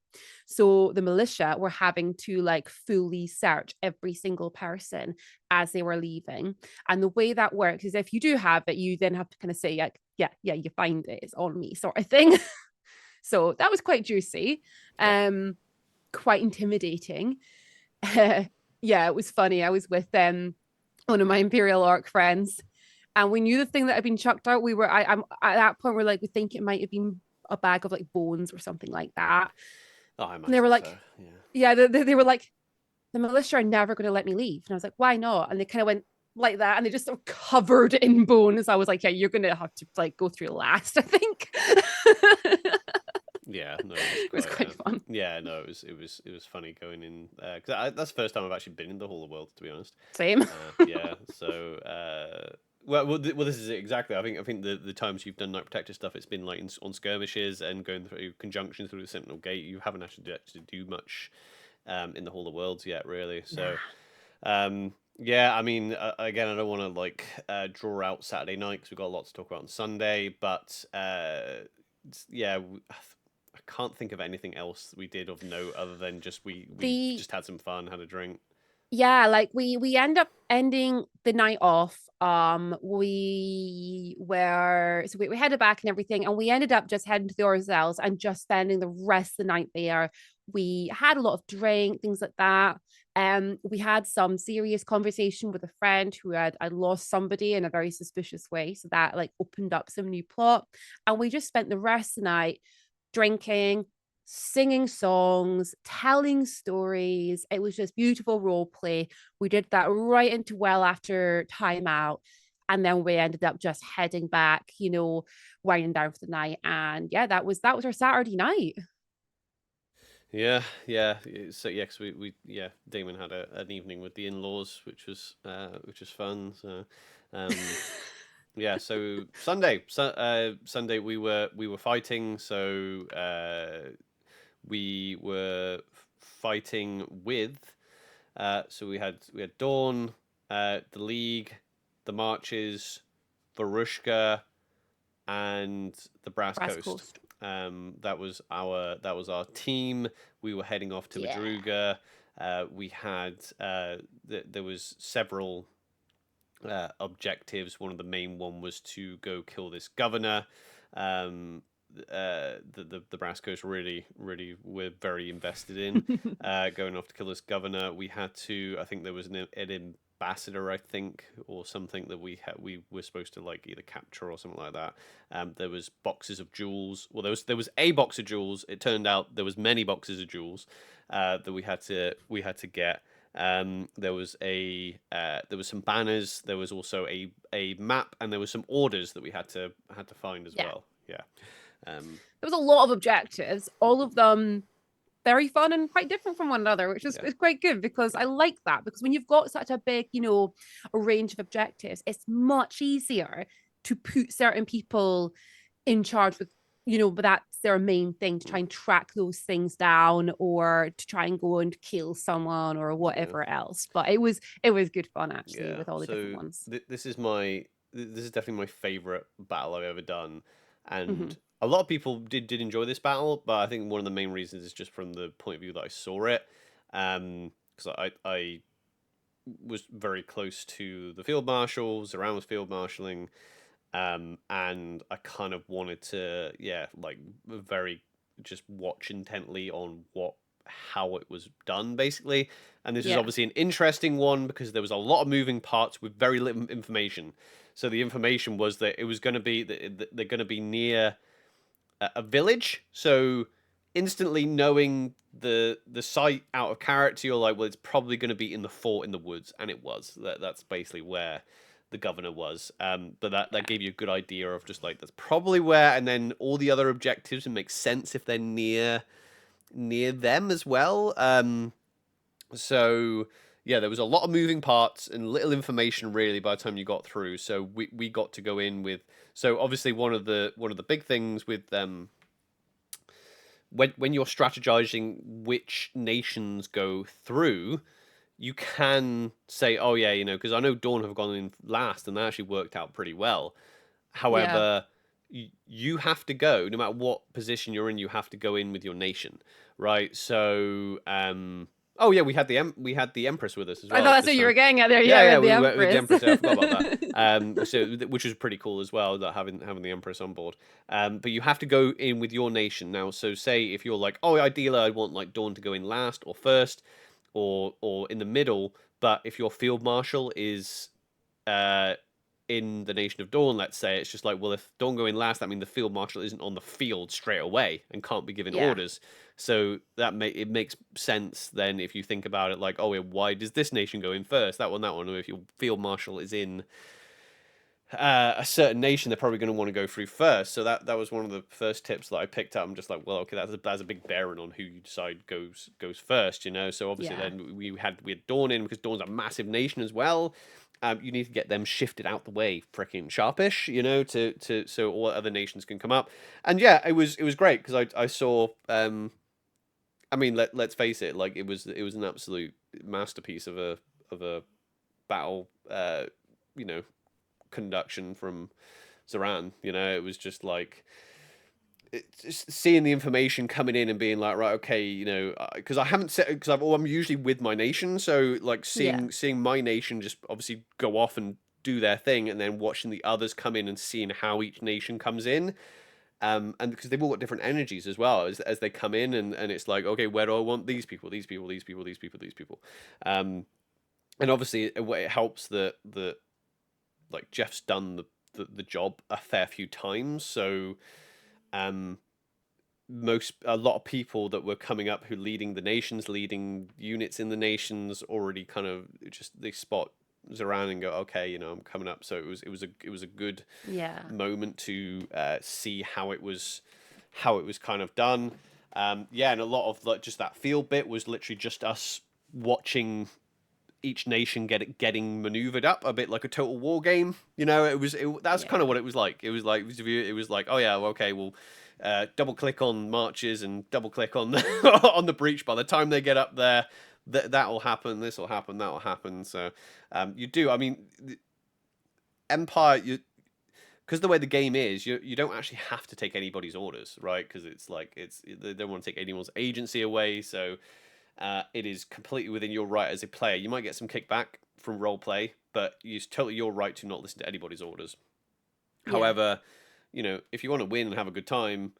B: So the militia were having to fully search every single person as they were leaving. And the way that works is if you do have it, you then have to kind of say yeah, you find it, it's on me sort of thing. So that was quite juicy, quite intimidating. Yeah, it was funny. I was with one of my Imperial LARP friends, and we knew the thing that had been chucked out. I'm at that point we think it might have been a bag of bones or something like that.
A: Oh, I imagine
B: and they were like,
A: so.
B: they were like, the militia are never going to let me leave. And I was like, why not? And they kind of went like that, and they just sort of covered in bones. I was like, yeah, you're going to have to go through last, I think.
A: Yeah, no,
B: it was quite fun.
A: Yeah, no, it was funny going in because that's the first time I've actually been in the Hall of Worlds, to be honest.
B: Same.
A: Yeah, so well, this is it exactly. I think the times you've done Night Protector stuff, it's been on skirmishes and going through conjunctions through the Sentinel Gate. You haven't actually do much in the Hall of Worlds yet, really. So, yeah, I mean, again, I don't want to draw out Saturday night because we've got a lot to talk about on Sunday, but yeah. I can't think of anything else we did of note other than we just had some fun, had a drink.
B: Yeah, we end up ending the night off. We headed back and everything, and we ended up just heading to the Orzels and just spending the rest of the night there. We had a lot of drink, things like that. We had some serious conversation with a friend who had lost somebody in a very suspicious way, so that opened up some new plot, and we just spent the rest of the night drinking, singing songs, telling stories. It was just beautiful role play. We did that right into well after timeout, and then we ended up just heading back, winding down for the night. And yeah, that was our Saturday night.
A: Yeah. So yeah, because we Damon had an evening with the in-laws, which was fun. So yeah, so Sunday we were fighting. So we were fighting with. So we had Dawn, the League, the Marches, Varushka, and the Brass Coast. That was our team. We were heading off to Madruga. We had there was several objectives. One of the main one was to go kill this governor. The Brass Coast really were very invested in going off to kill this governor. We had to, I think there was an ambassador, I think, or something that we were supposed to either capture or something like that. There was boxes of jewels. Well, there was a box of jewels. It turned out there was many boxes of jewels that we had to get. There was some banners. There was also a map, and there was some orders that we had to find as well. Yeah.
B: There was a lot of objectives, all of them very fun and quite different from one another, which is quite good, because I like that, because when you've got such a big, a range of objectives, it's much easier to put certain people in charge with, but that's their main thing, to try and track those things down, or to try and go and kill someone or whatever else. But it was good fun, actually, with all the different ones.
A: This is definitely my favorite battle I've ever done, and a lot of people did enjoy this battle, but I think one of the main reasons is just from the point of view that I saw it, because I was very close to the field marshal. Zoran was field marshalling, and I kind of wanted to very just watch intently on how it was done, basically. And this is obviously an interesting one because there was a lot of moving parts with very little information. So the information was that it was going to be they're going to be near a village. So instantly knowing the site out of character, you're like, well, it's probably going to be in the fort in the woods, and it was. That's basically where the governor was. But that gave you a good idea of just like that's probably where, and then all the other objectives would make sense if they're near them as well. So yeah, there was a lot of moving parts and little information really by the time you got through. So we got to go in with, so obviously one of the big things with when you're strategizing which nations go through, you can say, oh yeah, because I know Dawn have gone in last and that actually worked out pretty well.
B: Yeah.
A: However, you have to go, no matter what position you're in, you have to go in with your nation, right? So, oh yeah, we had the Empress with us as
B: I
A: well
B: thought that's
A: this
B: what you
A: time.
B: were getting at there.
A: Yeah,
B: Yeah,
A: yeah,
B: with the
A: we went with the
B: Empress.
A: Empress. I forgot about that. So which was pretty cool as well, that having the Empress on board. But you have to go in with your nation now. So say if you're like, oh, ideally I want like Dawn to go in last or first, or in the middle. But if your field marshal is in the Nation of Dawn, let's say, it's just like, well, if Dawn go in last, that means the field marshal isn't on the field straight away and can't be given
B: Yeah.
A: orders. So it makes sense then if you think about it, like, oh, why does this nation go in first? That one. Or if your field marshal is in a certain nation, they're probably going to want to go through first. So that was one of the first tips that I picked up. I'm just like, well, okay, that's a big bearing on who you decide goes first, So obviously then we had Dawn in, because Dawn's a massive nation as well. You need to get them shifted out the way, freaking sharpish, to so all other nations can come up. And yeah, it was great because I saw. I mean, let's face it, like it was an absolute masterpiece of a battle. You know, conduction from Zoran. It was just like just seeing the information coming in and being like, right, okay, because I haven't set, because I'm usually with my nation, so like
B: Yeah.
A: seeing my nation just obviously go off and do their thing, and then watching the others come in and seeing how each nation comes in. And because they've all got different energies as well as they come in, and it's like, okay, where do I want these people, these people, these people, these people, these people, and obviously it helps that like Jeff's done the job a fair few times, so a lot of people that were coming up who leading the nations, leading units in the nations, already kind of just they spot Zoran and go, okay, I'm coming up. So it was a good
B: Yeah.
A: moment to see how it was kind of done. Yeah, and a lot of like just that field bit was literally just us watching each nation getting maneuvered up a bit like a total war game. That's kind of what it was like. It was like, oh yeah, well, okay, we'll double click on marches and double click on the on the breach. By the time they get up there, that will happen, this will happen, that will happen. So you do, I mean, Empire, because the way the game is, you don't actually have to take anybody's orders, right? Because it's like they don't want to take anyone's agency away, so it is completely within your right as a player. You might get some kickback from roleplay, but it's totally your right to not listen to anybody's orders.
B: Yeah.
A: However, if you want to win and have a good time,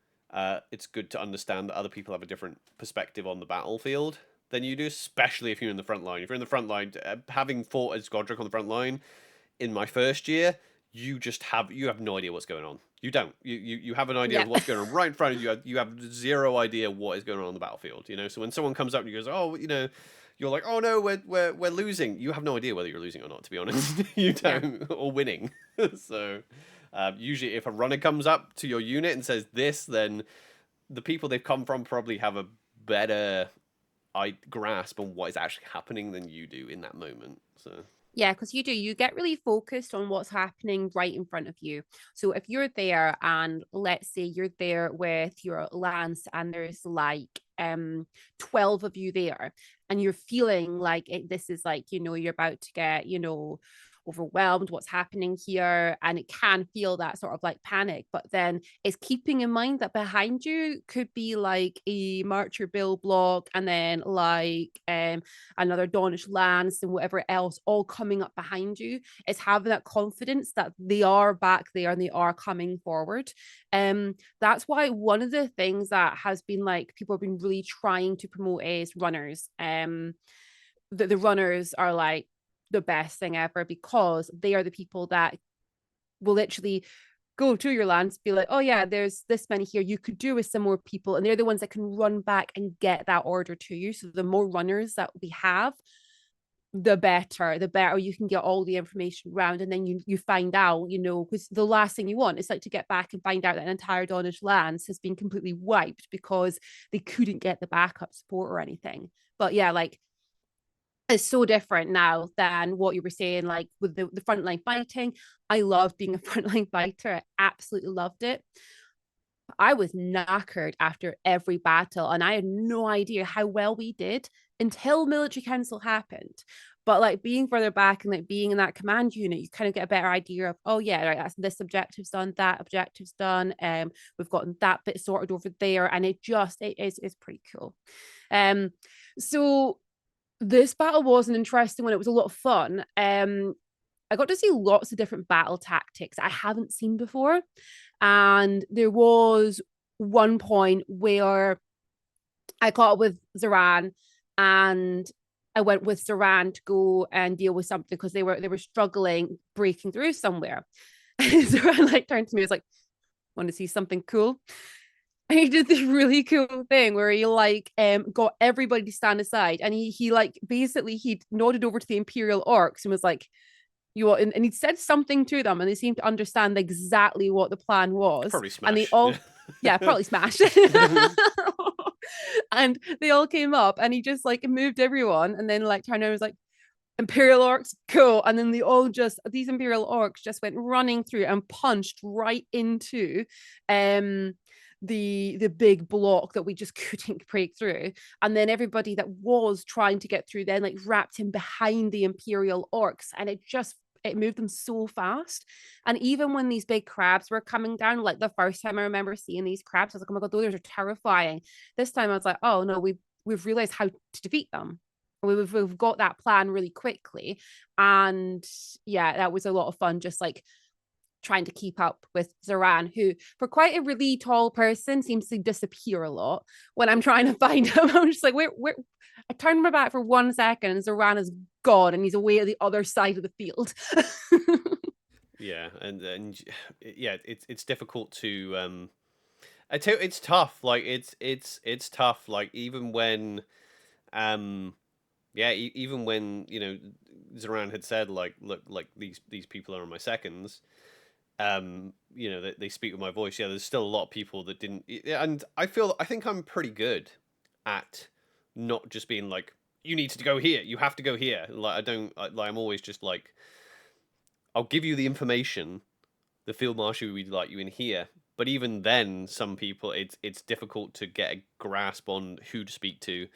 A: it's good to understand that other people have a different perspective on the battlefield than you do, especially if you're in the front line. If you're in the front line, having fought as Godric on the front line in my first year, you have no idea what's going on. You don't. You have an idea
B: Yeah.
A: of what's going on right in front of you. You have zero idea what is going on the battlefield. So when someone comes up and goes, oh, you're like, oh no, we're losing. You have no idea whether you're losing or not. To be honest, you don't, or winning. So usually, if a runner comes up to your unit and says this, then the people they've come from probably have a better grasp on what is actually happening than you do in that moment. So.
B: Yeah, because you get really focused on what's happening right in front of you. So if you're there and let's say you're there with your lance and there's like 12 of you there and you're feeling like this is like, you're about to get, overwhelmed, what's happening here, and it can feel that sort of like panic, but then it's keeping in mind that behind you could be like a Marcher Bill block and then like another Dawnish lance and whatever else all coming up behind you. It's having that confidence that they are back there and they are coming forward. That's why one of the things that has been like people have been really trying to promote is runners. The runners are like the best thing ever because they are the people that will literally go to your lands, be like, oh yeah, there's this many here, you could do with some more people, and they're the ones that can run back and get that order to you. So the more runners that we have, the better you can get all the information around, and then you find out, you know, because the last thing you want is like to get back and find out that an entire Donish lands has been completely wiped because they couldn't get the backup support or anything. But yeah, like it's so different now than what you were saying, like with the frontline fighting. I loved being a frontline fighter. I absolutely loved it. I was knackered after every battle, and I had no idea how well we did until military council happened. But like being further back and like being in that command unit, you kind of get a better idea of, oh yeah, right, that's this objective's done, that objective's done. We've gotten that bit sorted over there, and it is pretty cool. So this battle was an interesting one. It was a lot of fun. I got to see lots of different battle tactics I haven't seen before. And there was one point where I caught up with Zoran, and I went with Zoran to go and deal with something because they were struggling breaking through somewhere. And Zoran like turned to me and was like, "Want to see something cool?" And he did this really cool thing where he like got everybody to stand aside, and he like basically he nodded over to the Imperial Orcs and was like, you want, and he said something to them, and they seemed to understand exactly what the plan was.
A: Probably smash.
B: And they all, yeah, probably smash. And they all came up, and he just like moved everyone, and then like turned around and was like, Imperial Orcs, cool. And then these Imperial Orcs just went running through and punched right into the big block that we just couldn't break through. And then everybody that was trying to get through then like wrapped him behind the Imperial Orcs, and it moved them so fast. And even when these big crabs were coming down, like the first time I remember seeing these crabs, I was like, oh my god, those are terrifying. This time I was like, oh no, we've realized how to defeat them. We've got that plan really quickly. And yeah, that was a lot of fun, just like trying to keep up with Zoran, who for quite a really tall person seems to disappear a lot when I'm trying to find him. I'm just like, where I turned my back for 1 second and Zoran is gone, and he's away at the other side of the field.
A: Yeah, and yeah, it's difficult to I tell you, it's tough. Like it's tough. Like even when yeah, even when, you know, Zoran had said like, look, like these people are my seconds, you know, they speak with my voice. Yeah, there's still a lot of people that didn't, and I think I'm pretty good at not just being like, you need to go here, you have to go here. Like I'm always just like, I'll give you the information, the field marshal would like you in here. But even then, some people, it's difficult to get a grasp on who to speak to.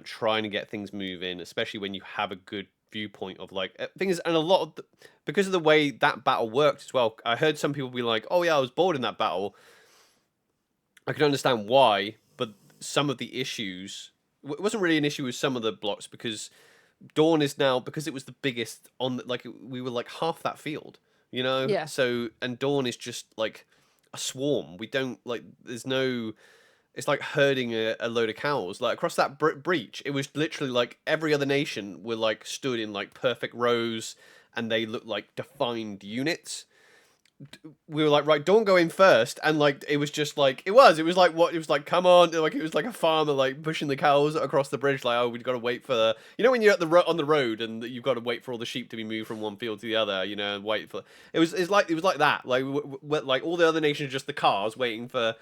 A: Trying to get things moving, especially when you have a good viewpoint of like things, and a lot of because of the way that battle worked as well. I heard some people be like, "Oh yeah, I was bored in that battle." I could understand why, but some of the issues, it wasn't really an issue with some of the blocks because Dawn is now, because it was the biggest on like we were like half that field, you know.
B: Yeah.
A: So and Dawn is just like a swarm. We don't like. There's no. It's like herding a load of cows. Like across that breach, it was literally like every other nation were like stood in like perfect rows, and they looked like defined units. We were like, right, don't go in first, and like it was just like it was like come on, like it was like a farmer like pushing the cows across the bridge. Like, oh, we've got to wait for the, you know, when you're at on the road and you've got to wait for all the sheep to be moved from one field to the other, you know, and wait for it was like that, like like all the other nations, just the cars waiting for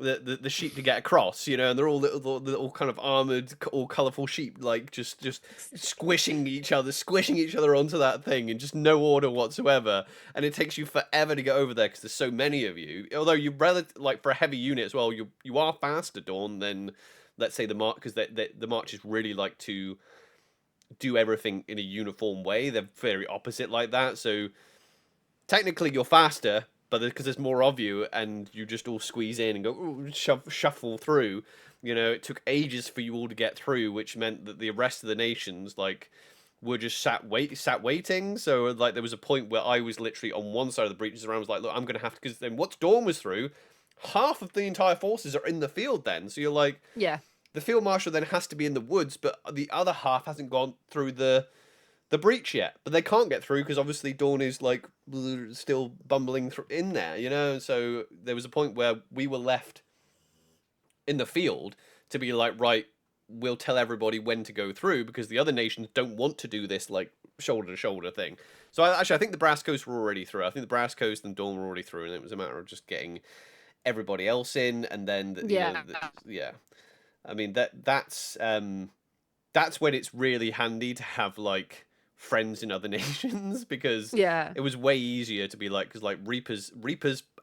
A: the sheep to get across, you know, and they're all little kind of armored, all colorful sheep, like just squishing each other onto that thing in just no order whatsoever, and it takes you forever to get over there because there's so many of you. Although you like for a heavy unit as well, you are faster, Dawn, than let's say the march, because the marches really like to do everything in a uniform way. They're very opposite like that, so technically you're faster, but because there's more of you and you just all squeeze in and go shuffle through, you know, it took ages for you all to get through, which meant that the rest of the nations like were just sat waiting. So like there was a point where I was literally on one side of the breaches, around was like, look, I'm gonna have to, because then once Dawn was through, half of the entire forces are in the field then, so you're like,
B: Yeah.
A: the field marshal then has to be in the woods, but the other half hasn't gone through the breach yet, but they can't get through because obviously Dawn is like still bumbling in there, you know. So there was a point where we were left in the field to be like, right, we'll tell everybody when to go through because the other nations don't want to do this like shoulder to shoulder thing. So I think the Brass Coast were already through. I think the Brass Coast and Dawn were already through, and it was a matter of just getting everybody else in, and then
B: Yeah.
A: yeah. I mean that's when it's really handy to have like friends in other nations because
B: Yeah.
A: it was way easier to be like because like Reapers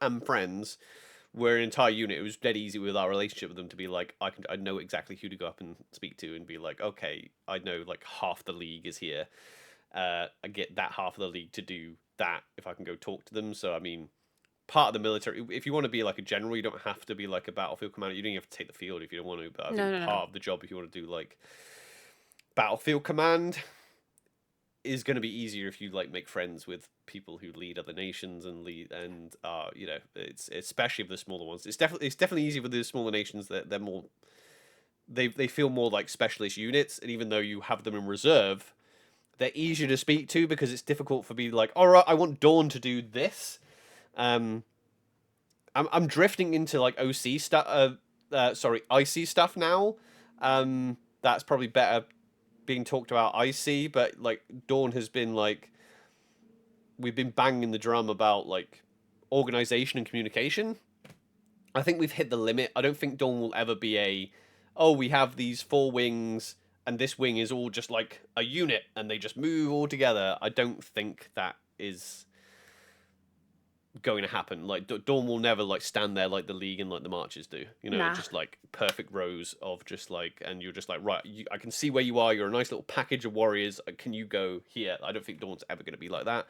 A: and friends were an entire unit. It was dead easy with our relationship with them to be like I know exactly who to go up and speak to and be like, okay, I know like half the league is here. I get that half of the league to do that if I can go talk to them. So I mean, part of the military, if you want to be like a general, you don't have to be like a battlefield commander. You don't even have to take the field if you don't want to. But I think
B: No.
A: part of the job, if you want to do like battlefield command, is going to be easier if you like make friends with people who lead other nations and you know, it's especially for the smaller ones. It's definitely easier for the smaller nations that they're more they feel more like specialist units, and even though you have them in reserve, they're easier to speak to because it's difficult for me like, all right, I want Dawn to do this. I'm drifting into like OC stuff. Sorry, IC stuff now. That's probably better being talked about IC, but like Dawn has been like we've been banging the drum about like organization and communication. I think we've hit the limit. I don't think Dawn will ever be we have these 4 wings and this wing is all just like a unit and they just move all together. I don't think that is going to happen. Like Dawn will never like stand there like the League and like the Marches do. You know,
B: Nah.
A: just like perfect rows of just like, and you're just like, right, I can see where you are. You're a nice little package of warriors. Can you go here? I don't think Dawn's ever going to be like that.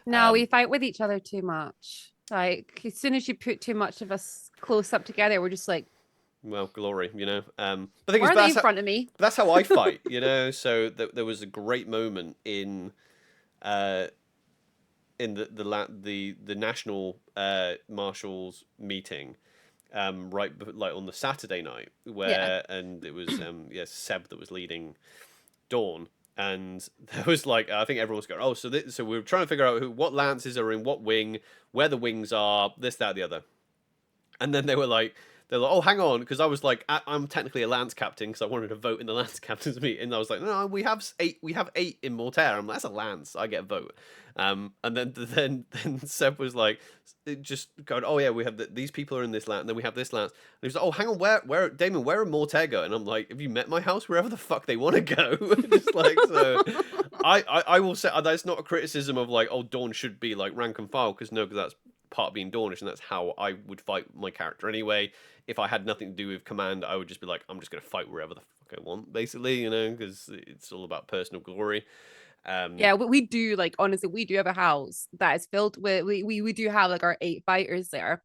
B: No, we fight with each other too much. Like as soon as you put too much of us close up together, we're just like,
A: well, glory, you know. But the thing
B: why
A: is,
B: are they in front of me?
A: that's how I fight, you know. So there was a great moment in the national marshals meeting, right, like on the Saturday night, where and it was Seb that was leading Dawn, and there was like I think everyone was going, oh, so we were trying to figure out what lances are in what wing, where the wings are, this, that, the other, and then they're like, oh, hang on, because I was like, I'm technically a lance captain because I wanted to vote in the lance captain's meeting. And I was like, no, we have 8 in Mortaire. I'm like, that's a lance. I get a vote. And then Seb was like, just going, oh yeah, we have these people are in this lance, and then we have this lance. And he was like, oh, hang on, where Damon, where are Mortaire going? And I'm like, have you met my house? Wherever the fuck they want to go. Just like so. I will say that's not a criticism of like, oh, Dawn should be like rank and file because that's part of being Dawnish, and that's how I would fight my character anyway. If I had nothing to do with command, I would just be like, I'm just going to fight wherever the fuck I want, basically, you know, because it's all about personal glory.
B: Yeah, we do like honestly, we do have a house that is filled with we do have like our 8 fighters there,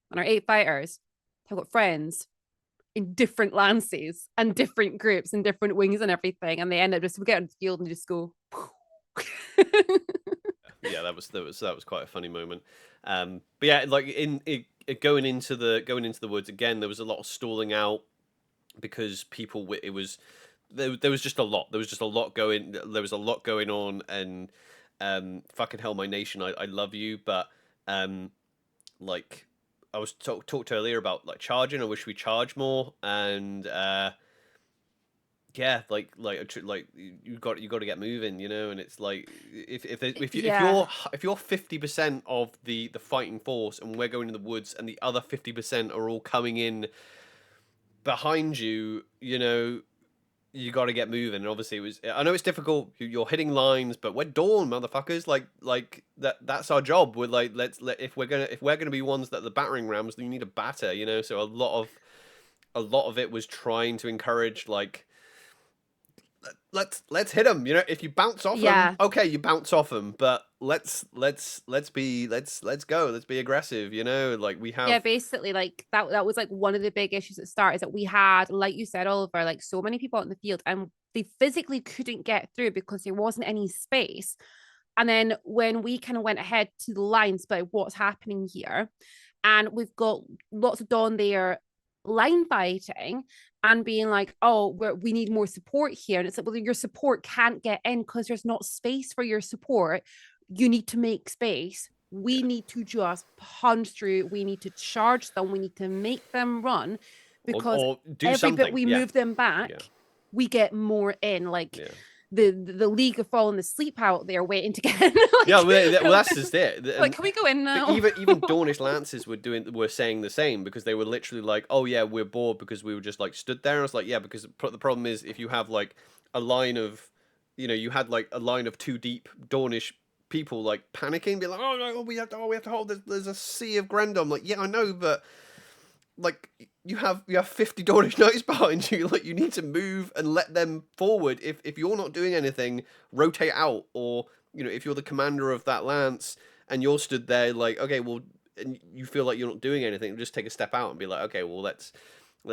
B: and our 8 fighters have got friends in different lances and different groups and different wings and everything, and they end up just we get on the field and just go.
A: Yeah, that was quite a funny moment. But yeah, like going into the woods again, there was a lot of stalling out because people it was there was just a lot. There was just a lot going. There was a lot going on, and fucking hell, my nation, I love you, but like I was talked earlier about like charging. I wish we charge more, and yeah, like you got to get moving, you know, and it's like if you're 50% of the fighting force, and we're going in the woods, and the other 50% are all coming in behind you, you know, you got to get moving. And obviously, I know it's difficult. You're hitting lines, but we're Dawn, motherfuckers. Like that's our job. We're like if we're gonna be ones that are the battering rams, then you need a batter, you know. So a lot of it was trying to encourage like. Let's hit them. You know, if you bounce off them, okay, you bounce off them. But let's go. Let's be aggressive. You know, like we have.
B: Basically, like that was like one of the big issues at start is that we had, like you said, Oliver, like so many people out in the field, and they physically couldn't get through because there wasn't any space. And then when we kind of went ahead to the lines, but what's happening here, and we've got lots of Dawn there line fighting and being like, oh, we need more support here. And it's like, well, your support can't get in because there's not space for your support. You need to make space. We need to just punch through. We need to charge them. We need to make them run because
A: or do
B: every
A: something.
B: bit we move them back, we get more in. Like
A: Yeah.
B: the League of Fallen Asleep out there waiting to get in. Like,
A: Yeah, well, that's just it.
B: like, can we go in now?
A: But even Dornish Lances were saying the same, because they were literally like, oh yeah, we're bored because we were just like stood there. And I was like, yeah, because the problem is if you have like a line of, you had like a line of 2 deep Dornish people like panicking, be like, oh no, we have to hold. There's a sea of Grendel. I'm like, yeah, I know, but like you have 50 Dornish knights behind you. Like, you need to move and let them forward. If you're not doing anything, rotate out. Or if you're the commander of that lance and you're stood there like, okay, well, and you feel like you're not doing anything, just take a step out and be like, okay, well, let's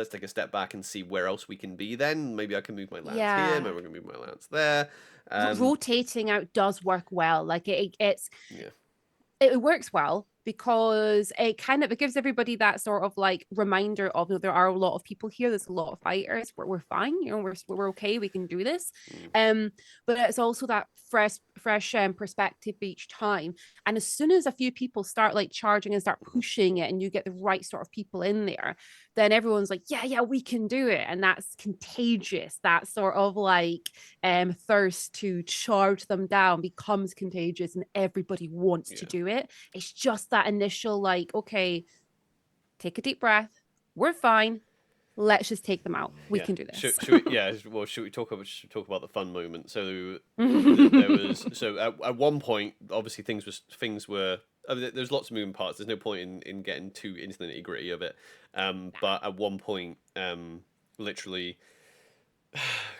A: take a step back and see where else we can be. Then maybe I can move my lance here, maybe I can move my lance there.
B: Rotating out does work well. Like it's
A: Yeah.
B: it works well because it gives everybody that sort of like reminder of, there are a lot of people here, there's a lot of fighters, we're fine, we're okay, we can do this. But it's also that fresh perspective each time. And as soon as a few people start like charging and start pushing it, and you get the right sort of people in there, then everyone's like, yeah, we can do it. And that's contagious. That sort of like thirst to charge them down becomes contagious, and everybody wants to do it. It's just that initial like, okay, take a deep breath, we're fine, let's just take them out, we can do this.
A: Should we talk about the fun moment? So there was at one point, obviously things were there's lots of moving parts. There's no point in getting too into the nitty gritty of it. But at one point, literally,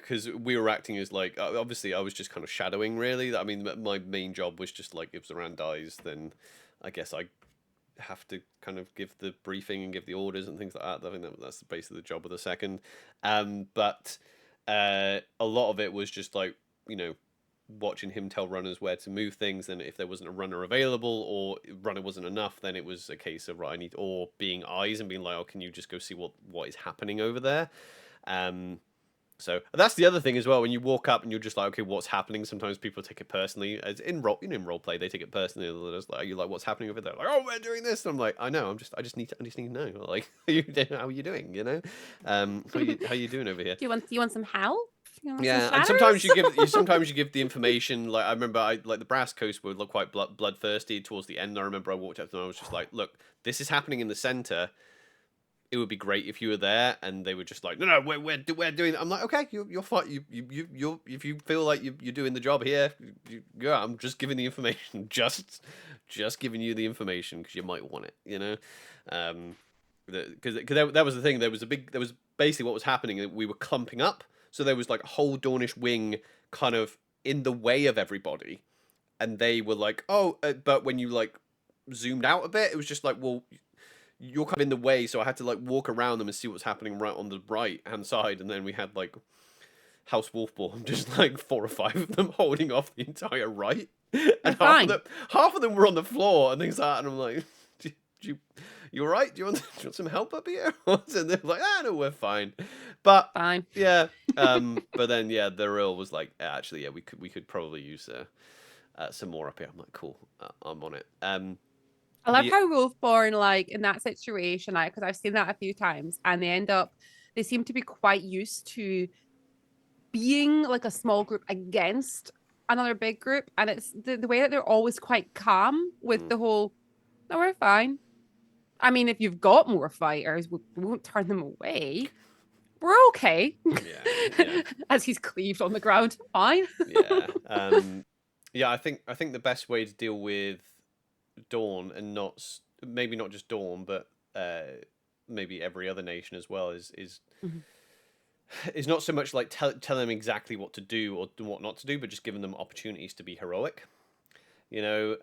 A: because we were acting as like, obviously I was just kind of shadowing, really. I mean, my main job was just like, if Zoran dies, then I guess I have to kind of give the briefing and give the orders and things like that. I think that's the base of the job of the second. But a lot of it was just like, watching him tell runners where to move things, and if there wasn't a runner available or runner wasn't enough, then it was a case of, right, I need, or being eyes and being like, oh, can you just go see what is happening over there? So that's the other thing as well. When you walk up and you're just like, okay, what's happening? Sometimes people take it personally. As in role play, they take it personally. They're just like, you're like, what's happening over there? Like, oh, we're doing this. And I'm like, I know. I just need to know. Like, how are you doing? How are you doing over here?
B: Do you want some help?
A: Yeah, and sometimes you give the information. Like, I remember, the Brass Coast were quite bloodthirsty towards the end. I remember I walked up to them and I was just like, look, this is happening in the center. It would be great if you were there. And they were just like, no, we're doing. I'm like, okay, you're fine. You if you feel like you're doing the job here, I'm just giving the information, just giving you the information because you might want it, because that was the thing. There was basically what was happening. We were clumping up, so there was like a whole Dornish wing kind of in the way of everybody, and they were like, oh, but when you like zoomed out a bit, it was just like, well, you're kind of in the way, so I had to like walk around them and see what's happening right on the right hand side, and then we had like House Wolfborn, just like 4 or 5 of them holding off the entire right, and half of them were on the floor and things like that, and I'm like, you all right? Do you want some help up here? And they're like, no, we're fine. But
B: fine.
A: Yeah. But then the Earl was like, actually, we could probably use some more up here. I'm like, cool, I'm on it.
B: I love how Wolfborn, like in that situation, because I've seen that a few times, and they seem to be quite used to being like a small group against another big group, and it's the way that they're always quite calm with the whole, no, we're fine. I mean, if you've got more fighters, we won't turn them away. We're okay.
A: Yeah.
B: As he's cleaved on the ground, fine.
A: Yeah. I think the best way to deal with Dawn, and maybe not just Dawn, but maybe every other nation as well, is not so much like tell them exactly what to do or what not to do, but just giving them opportunities to be heroic. A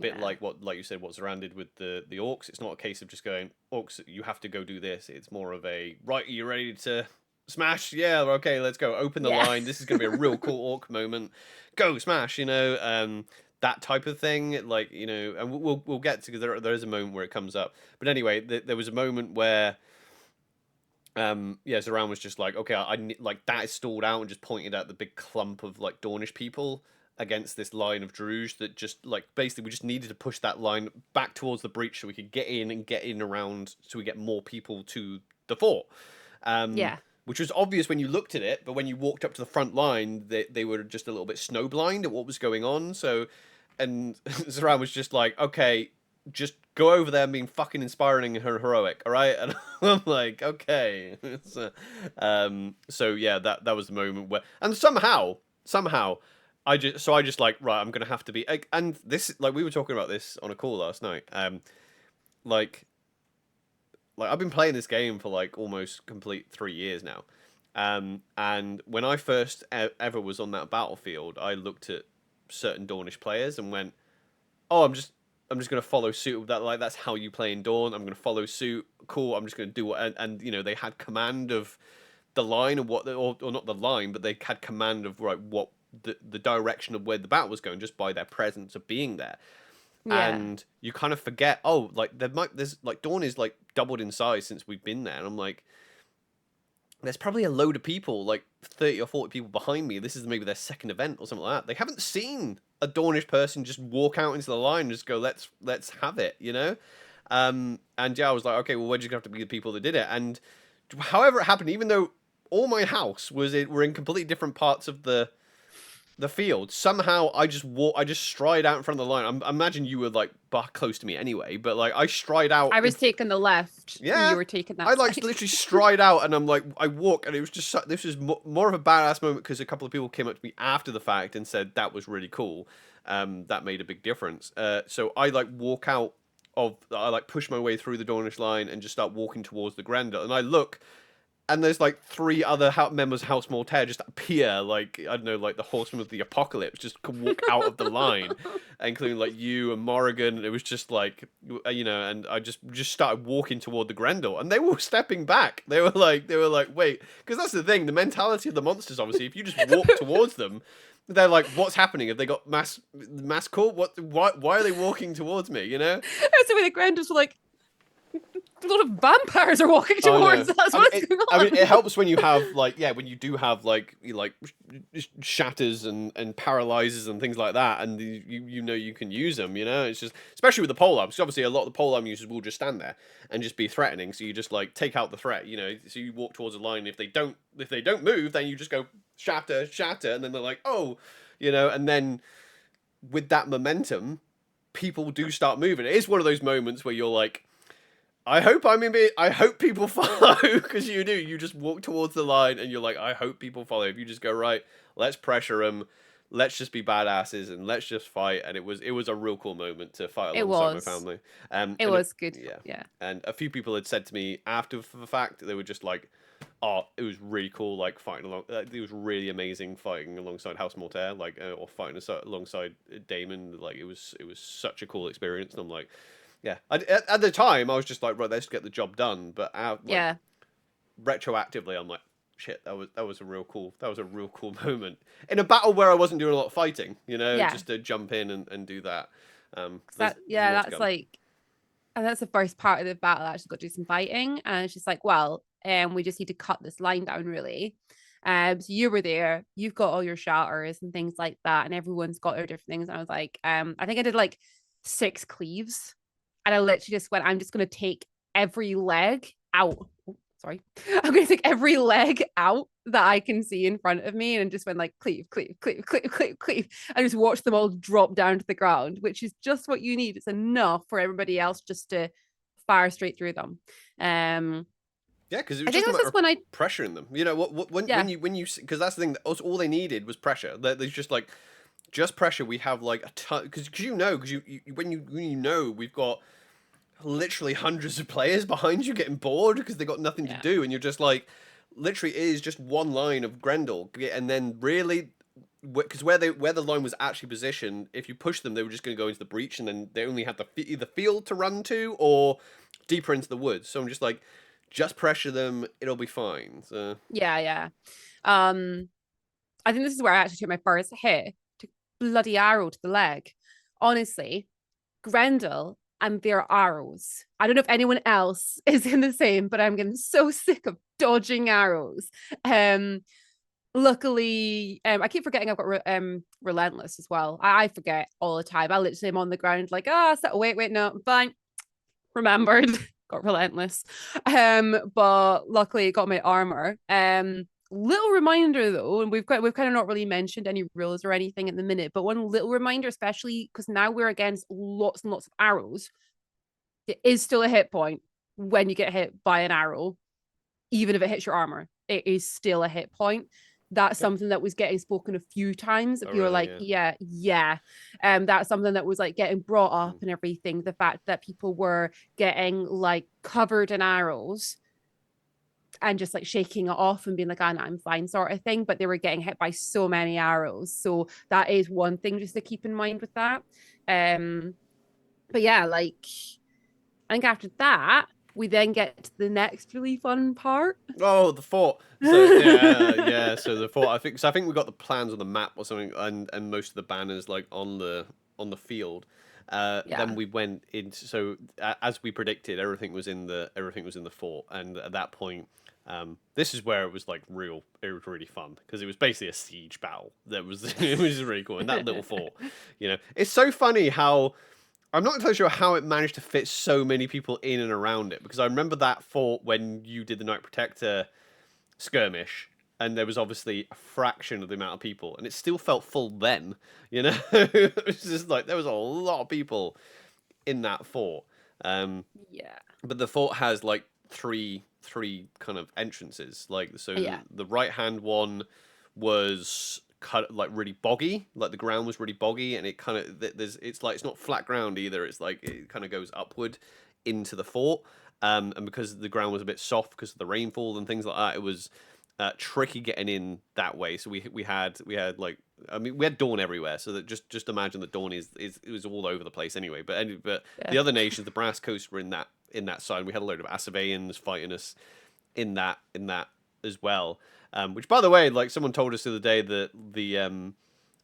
A: bit like you said, what Zoran did with the orcs. It's not a case of just going, orcs, you have to go do this. It's more of a, right, you ready to smash? Yeah, okay, let's go. Open the line. This is going to be a real cool orc moment. Go smash, that type of thing. Like, and we'll get to, because there is a moment where it comes up. But anyway, there was a moment where Zoran was just like, okay, I need, like, that is stalled out, and just pointed at the big clump of like Dornish people against this line of Druj that just like, basically we just needed to push that line back towards the breach so we could get in around, so we get more people to the fort. which was obvious when you looked at it, but when you walked up to the front line, they were just a little bit snowblind at what was going on. So, and Zoran was just like, okay, just go over there and being fucking inspiring and heroic, all right? And I'm like, okay. So yeah, that was the moment where, and somehow, I just like, right, I'm gonna have to be, and this, like, we were talking about this on a call last night. Like I've been playing this game for like almost complete 3 years now. And when I first ever was on that battlefield, I looked at certain Dornish players and went, "Oh, I'm just gonna follow suit with that. Like that's how you play in Dawn. I'm gonna follow suit. Cool. I'm just gonna do what." And you know, they had command of the line and what, or not the line, but they had command of what the direction of where the battle was going just by their presence of being there.
B: Yeah.
A: And you kind of forget, oh, like there's like Dawn is like doubled in size since we've been there, and I'm like, there's probably a load of people, like 30 or 40 people behind me. This is maybe their second event or something like that. They haven't seen a Dornish person just walk out into the line and just go, let's have it, you know? And yeah, I was like, okay, well, we're just gonna have to be the people that did it. And however it happened, even though all my house were in completely different parts of the field, somehow I just stride out in front of the line. I imagine you were like close to me anyway, but like I stride out.
B: I was taking the left.
A: Yeah,
B: you were taking that.
A: I like literally stride out, and I'm like, I walk, and it was just this was more of a badass moment because a couple of people came up to me after the fact and said that was really cool. That made a big difference. So I like walk out I like push my way through the Dornish line and just start walking towards the Grendel, and I look. And there's like 3 other members of House Mortaire just appear, like, I don't know, like the Horsemen of the Apocalypse just could walk out of the line, including like you and Morrigan. It was just like, you know, and I just started walking toward the Grendel, and they were stepping back. They were like, wait, because that's the thing. The mentality of the monsters, obviously, if you just walk towards them, they're like, what's happening? Have they got mass call? Why are they walking towards me? You know?
B: That's the way the Grendels were like, a lot of vampires are walking towards us. What's going on?
A: I mean, it helps when you have like, when you do have like shatters and paralyzes and things like that, and you know you can use them. You know, it's just especially with the polearm, because obviously a lot of the polearm users will just stand there and just be threatening. So you just like take out the threat. You know, so you walk towards the line. If they don't move, then you just go shatter, and then they're like, oh, you know, and then with that momentum, people do start moving. It is one of those moments where you're like, I hope people follow, because you do. You just walk towards the line and you're like, I hope people follow. If you just go, right, let's pressure them, let's just be badasses and let's just fight. And it was a real cool moment to fight alongside my family.
B: It was good. Yeah.
A: And a few people had said to me after the fact, they were just like, oh, it was really cool, like fighting along. It was really amazing fighting alongside House Mortaire, like or fighting alongside Damon. Like it was such a cool experience. And I'm like, yeah. At the time, I was just like, right, let's get the job done. But retroactively, I'm like, shit, that was a real cool moment in a battle where I wasn't doing a lot of fighting. You know, just to jump in and do that.
B: That's like, and that's the first part of the battle. I actually got to do some fighting, and it's just like, well, we just need to cut this line down, really. So you were there, you've got all your shatters and things like that, and everyone's got their different things. And I was like, I think I did like 6 cleaves. And I literally just went, I'm just going to take every leg out. Oh, sorry. I'm going to take every leg out that I can see in front of me, and just went like cleave. I just watched them all drop down to the ground, which is just what you need. It's enough for everybody else just to fire straight through them.
A: Yeah, because it was just when I pressuring them. You know, when you because that's the thing. All they needed was pressure. There's just like, just pressure. We have like a ton, because when you know we've got literally hundreds of players behind you getting bored because they got nothing to do, and you're just like, literally, it is just one line of Grendel, and then really, because where the line was actually positioned, if you push them, they were just going to go into the breach, and then they only had either field to run to or deeper into the woods. So I'm just like, just pressure them, it'll be fine. So
B: yeah. I think this is where I actually took my first hit. Bloody arrow to the leg. Honestly, Grendel and their arrows. I don't know if anyone else is in the same, but I'm getting so sick of dodging arrows. Luckily, I keep forgetting I've got Relentless as well. I forget all the time. I literally am on the ground like, wait, no, I'm fine. Remembered. got relentless. But luckily it got my armor. Little reminder though, and we've kind of not really mentioned any rules or anything at the minute, but one little reminder, especially because now we're against lots and lots of arrows, it is still a hit point when you get hit by an arrow, even if it hits your armor. It is still a hit point. That's something that was getting spoken a few times. If you were
A: really?
B: like, yeah. That's something that was like getting brought up and everything. The fact that people were getting like covered in arrows and just like shaking it off and being like, oh, no, I'm fine, sort of thing. But they were getting hit by so many arrows. So that is one thing just to keep in mind with that. But yeah, like I think after that, we then get to the next really fun part.
A: Oh, the fort. So yeah. So the fort. I think we got the plans on the map or something, and most of the banners like on the field. Then we went into, so as we predicted, everything was in the fort, and at that point, this is where it was like it was really fun because it was basically a siege battle. That was it was really cool, and that little fort, it's so funny how. I'm not entirely sure how it managed to fit so many people in and around it, because I remember that fort when you did the Knight Protector skirmish, and there was obviously a fraction of the amount of people, and it still felt full then, It was just like, there was a lot of people in that fort.
B: Yeah.
A: But the fort has like three kind of entrances. Like, so the right-hand one was cut like really boggy, like the ground was really boggy, and it kind of it's like, it's not flat ground either, it's like it kind of goes upward into the fort, and because the ground was a bit soft because of the rainfall and things like that, it was tricky getting in that way. So we had like, I mean, we had Dawn everywhere, so that just imagine that Dawn is it was all over the place anyway. But the other nations, the Brass Coast, were in that side. We had a load of Asaveans fighting us in that as well. Which, by the way, like, someone told us the other day that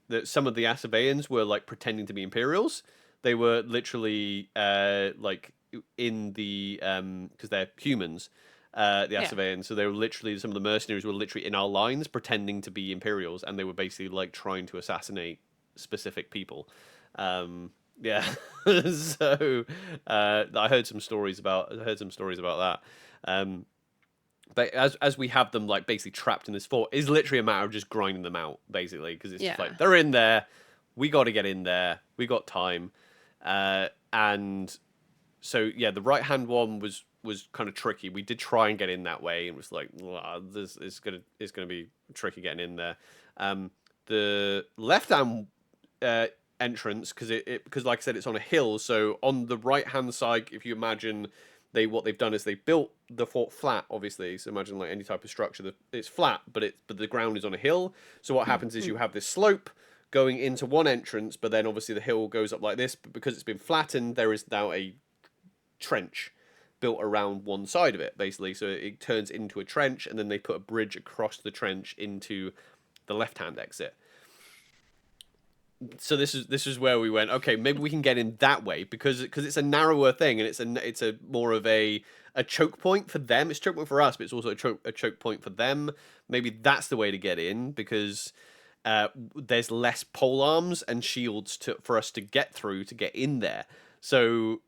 A: that some of the Asaveans were like pretending to be Imperials. They were literally like in the because they're humans, the Asaveans. So they were literally, some of the mercenaries were literally in our lines pretending to be Imperials, and they were basically like trying to assassinate specific people. Yeah. So I heard some stories about that. But as we have them like basically trapped in this fort, it's literally a matter of just grinding them out, basically, because it's just like, they're in there, we got to get in there, we got time, and so yeah, the right hand one was kind of tricky. We did try and get in that way, and it was like, this is gonna be tricky getting in there. The left hand entrance, because like I said, it's on a hill, so on the right hand side, if you imagine, what they've done is they built the fort flat, obviously. So imagine like any type of structure that it's flat, but the ground is on a hill. So what happens is you have this slope going into one entrance, but then obviously the hill goes up like this. But because it's been flattened, there is now a trench built around one side of it, basically. So it turns into a trench, and then they put a bridge across the trench into the left-hand exit. So this is where we went, okay, maybe we can get in that way, because it's a narrower thing, and it's a more of a choke point for them. It's a choke point for us, but it's also a choke point for them. Maybe that's the way to get in, because there's less pole arms and shields for us to get through to get in there. So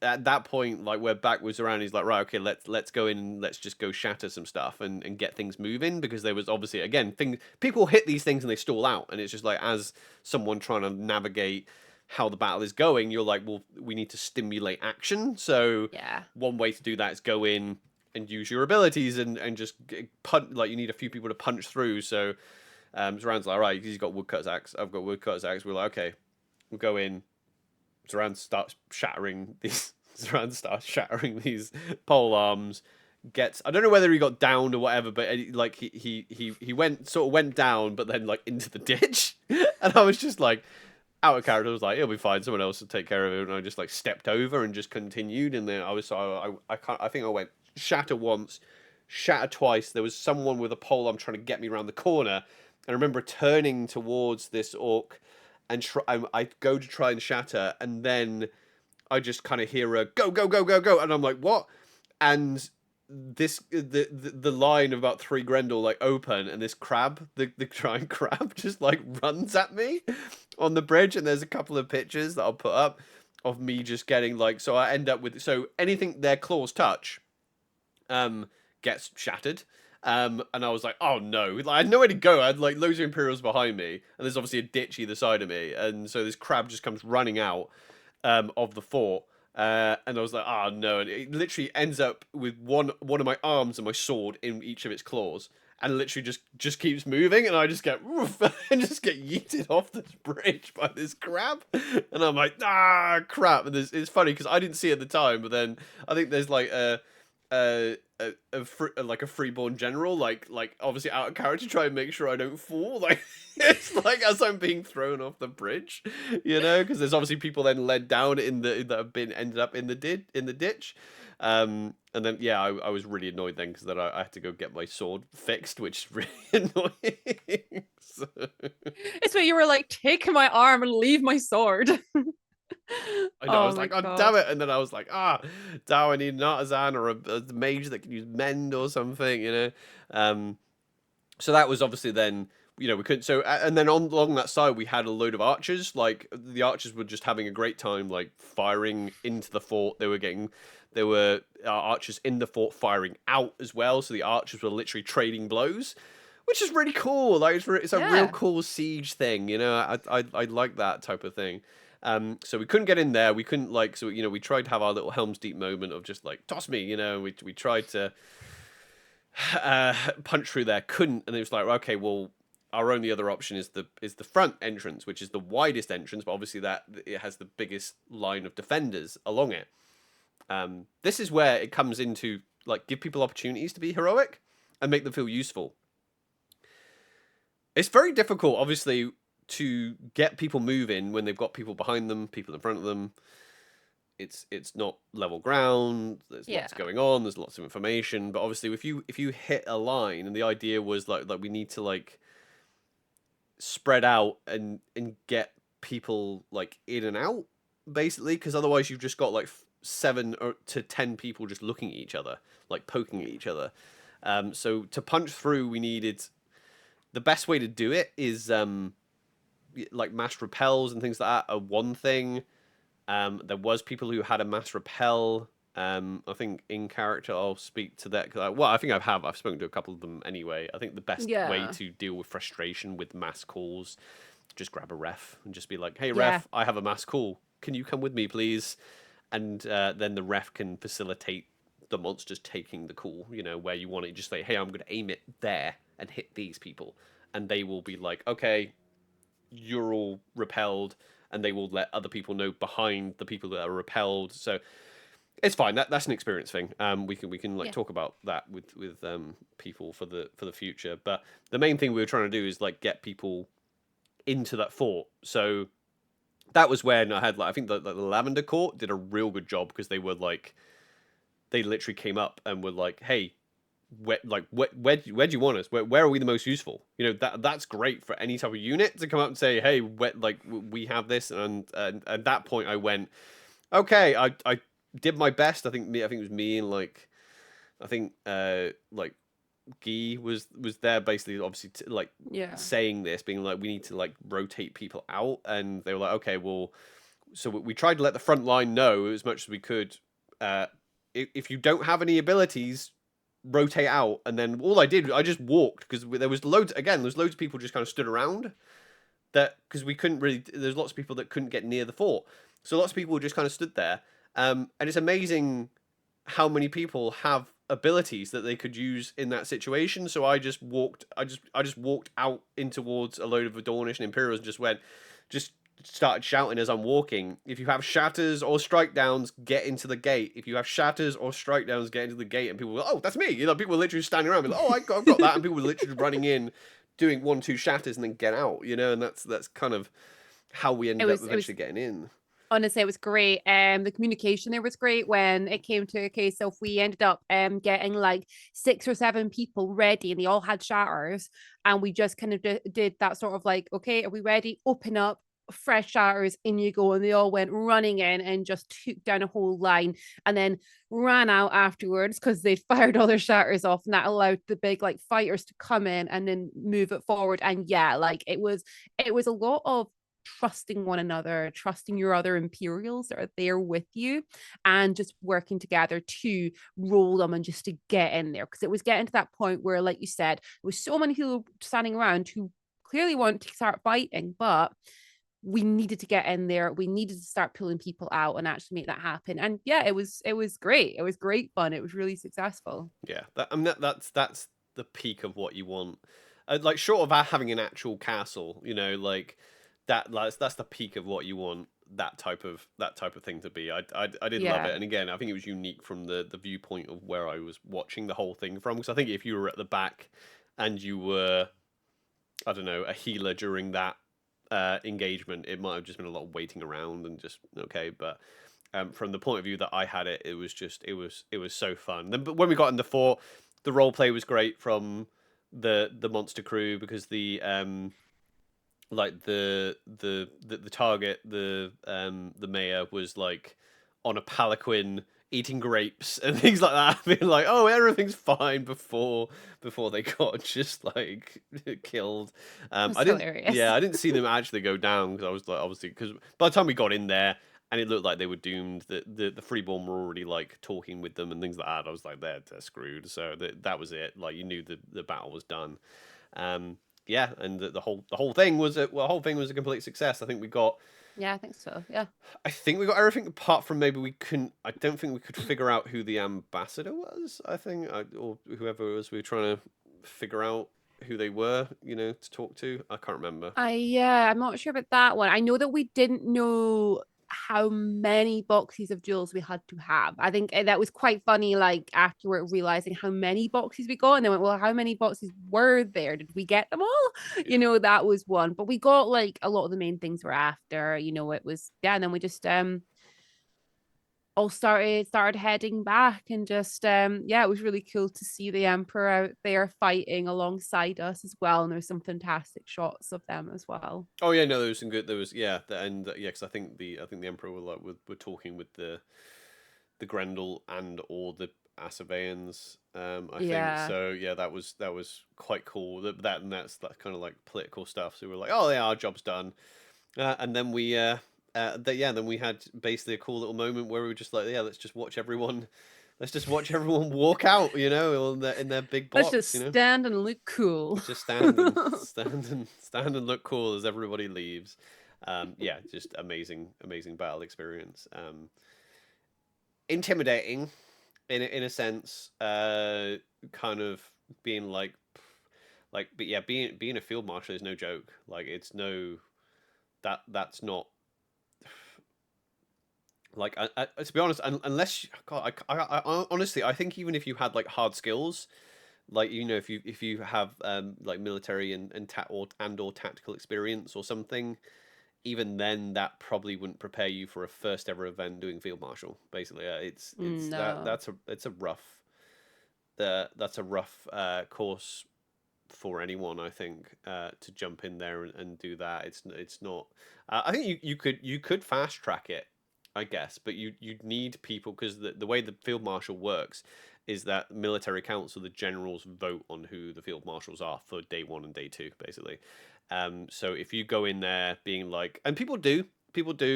A: at that point, like, where Back was around, he's like, right, okay, let's go in and let's just go shatter some stuff and get things moving, because there was obviously, again, people hit these things and they stall out, and it's just like, as someone trying to navigate how the battle is going, you're like, well, we need to stimulate action. So one way to do that is go in and use your abilities and just punch, like, you need a few people to punch through. So Zoran's like, all right, he's got woodcutter's axe, I've got woodcutter's axe. We're like, okay, we'll go in. Zoran starts shattering these pole arms. I don't know whether he got downed or whatever, but like he went down, but then like into the ditch, and I was just like, out of character. I was like, it'll be fine, someone else will take care of it, and I just like stepped over and just continued, and then I think I went shatter once, shatter twice. There was someone with a pole arm trying to get me around the corner, and I remember turning towards this orc. And I go to try and shatter, and then I just kind of hear a go, go, go, go, go, and I'm like, what? And the line of about 3 Grendel like open, and this crab, the giant crab, just like runs at me on the bridge. And there's a couple of pictures that I'll put up of me just getting like, so I end up with, so anything their claws touch gets shattered. And I was like, oh no, like, I had nowhere to go. I had like loads of Imperials behind me, and there's obviously a ditch either side of me, and so this crab just comes running out of the fort. And I was like, oh no, and it literally ends up with one of my arms and my sword in each of its claws, and literally just keeps moving, and I just get woof, and just get yeeted off this bridge by this crab, and I'm like, ah, crap. And it's funny because I didn't see it at the time, but then I think there's like like a freeborn general, like obviously out of character, try and make sure I don't fall. Like it's like as I'm being thrown off the bridge, you know, because there's obviously people then led down that have been ended up in the ditch. And then yeah, I was really annoyed then because then I had to go get my sword fixed, which is really annoying. So...
B: It's what you were like, take my arm and leave my sword.
A: I know, I was like, oh, damn it. And then I was like, damn, I need an artisan or a mage that can use mend or something, you know? So that was obviously then, you know, we couldn't, so, and then along that side, we had a load of archers. Like, the archers were just having a great time, like, firing into the fort. There were archers in the fort firing out as well. So the archers were literally trading blows, which is really cool. Like, it's a real cool siege thing, you know? I like that type of thing. So we couldn't get in there. We couldn't like, so, you know, we tried to have our little Helm's Deep moment of just like, toss me, you know, we tried to punch through there, couldn't. And it was like, okay, well, our only other option is the front entrance, which is the widest entrance, but obviously that it has the biggest line of defenders along it. This is where it comes into like, give people opportunities to be heroic and make them feel useful. It's very difficult, obviously, to get people moving when they've got people behind them, people in front of them. It's not level ground. There's lots going on. There's lots of information. But obviously, if you hit a line, and the idea was like we need to like spread out and get people like in and out, basically, because otherwise you've just got like 7 to 10 people just looking at each other, like poking at each other. So to punch through, we needed, the best way to do it is like mass repels and things like that are one thing. There was people who had a mass repel. I think in character I'll speak to that because I think I've spoken to a couple of them anyway. I think the best way to deal with frustration with mass calls, just grab a ref and just be like, hey ref, I have a mass call, can you come with me please? And then the ref can facilitate the monsters taking the call, you know, where you want it. Just say, hey, I'm going to aim it there and hit these people, and they will be like, okay, you're all repelled, and they will let other people know behind the people that are repelled. So it's fine. That's an experience thing. We can like talk about that with people for the future. But the main thing we were trying to do is like get people into that fort. So that was when I had like, I think the Lavender Court did a real good job because they were like, they literally came up and were like, hey, where do you want us? Where are we the most useful? You know, that's great for any type of unit to come up and say, hey, we have this. And at that point I went, okay, I did my best. I think it was me and like, I think like Guy was there basically, obviously saying this, being like, we need to like rotate people out. And they were like, okay, well, so we tried to let the front line know as much as we could. If you don't have any abilities, rotate out. And then all I did, I just walked because there was loads of people just kind of stood around that because we couldn't really, there's lots of people that couldn't get near the fort. So lots of people just kind of stood there. And it's amazing how many people have abilities that they could use in that situation. So I just walked out in towards a load of Adornish and Imperials and just started shouting as I'm walking. If you have shatters or strike downs, get into the gate. If you have shatters or strike downs, get into the gate. And people were, oh, that's me. You know, people were literally standing around, like, oh, I've got that. And people were literally running in, doing 1-2 shatters and then get out. You know, and that's kind of how we ended up eventually getting in.
B: Honestly, it was great. The communication there was great when it came to a case of we ended up getting like 6 or 7 people ready, and they all had shatters, and we just kind of did that sort of like, okay, are we ready? Open up, fresh shatters, in you go. And they all went running in and just took down a whole line, and then ran out afterwards because they fired all their shatters off, and that allowed the big like fighters to come in and then move it forward. And yeah, like it was a lot of trusting one another, trusting your other Imperials that are there with you, and just working together to roll them and just to get in there. Because it was getting to that point where, like you said, there was so many people standing around who clearly wanted to start fighting, but we needed to get in there. We needed to start pulling people out and actually make that happen. And yeah, it was great. It was great fun. It was really successful.
A: Yeah, I mean that's the peak of what you want. Like short of having an actual castle, you know, like that's the peak of what you want. That type of thing to be. I did love
B: Yeah.
A: it, and again, I think it was unique from the viewpoint of where I was watching the whole thing from. Because I think if you were at the back and you were, I don't know, a healer during that engagement, it might have just been a lot of waiting around and just okay. But from the point of view that I had it, it was just it was so fun. Then, but when we got in the fort, the role play was great from the monster crew because like the target the mayor was like on a palanquin eating grapes and things like that, being like, oh, everything's fine before they got just like killed.
B: It was
A: I didn't,
B: hilarious.
A: yeah, I didn't see them actually go down because I was like, obviously, because by the time we got in there and it looked like they were doomed, the freeborn were already like talking with them and things like that. I was like, they're screwed. So that was it. Like you knew the battle was done. Yeah, and the whole thing was a complete success. I think we got.
B: Yeah, I think so. Yeah.
A: I think we got everything apart from maybe we couldn't. I don't think we could figure out who the ambassador was. I think, or whoever it was we were trying to figure out who they were. You know, to talk to. I can't remember.
B: Yeah, I'm not sure about that one. I know that we didn't know how many boxes of jewels we had to have. I think that was quite funny, like afterward realizing how many boxes we got, and then went, well, how many boxes were there? Did we get them all?
A: Yeah.
B: That was one. But we got like a lot of the main things we're after. It was yeah, and then we just all started heading back, and just yeah, it was really cool to see the emperor out there fighting alongside us as well, and there's some fantastic shots of them as well.
A: Oh yeah, no, there was some good. There was and yeah, because I think the emperor were talking with the Grendel and or the Assaveans. I think
B: Yeah.
A: so. Yeah, that was quite cool. That's that kind of like political stuff. So we were like, oh yeah, our job's done. And then then we had basically a cool little moment where we were just like, yeah, let's just watch everyone walk out, you know, in their big
B: Let's
A: blocks, you
B: just
A: know,
B: stand and look cool.
A: just stand and look cool as everybody leaves. Yeah, just amazing battle experience. Intimidating in a sense, kind of being but yeah, being a field marshal is no joke. Like it's no that's not like to be honest, unless God, I honestly I think even if you had like hard skills, like you know if you have like military or tactical experience or something, even then that probably wouldn't prepare you for a first ever event doing field marshal. Basically, it's
B: No.
A: that's a rough that's a rough course for anyone, I think, to jump in there and do that. It's not. I think you could fast track it, I guess, but you need people because the way the field marshal works is that military council, the generals vote on who the field marshals are for day one and day two, basically. So if you go in there being like, and people do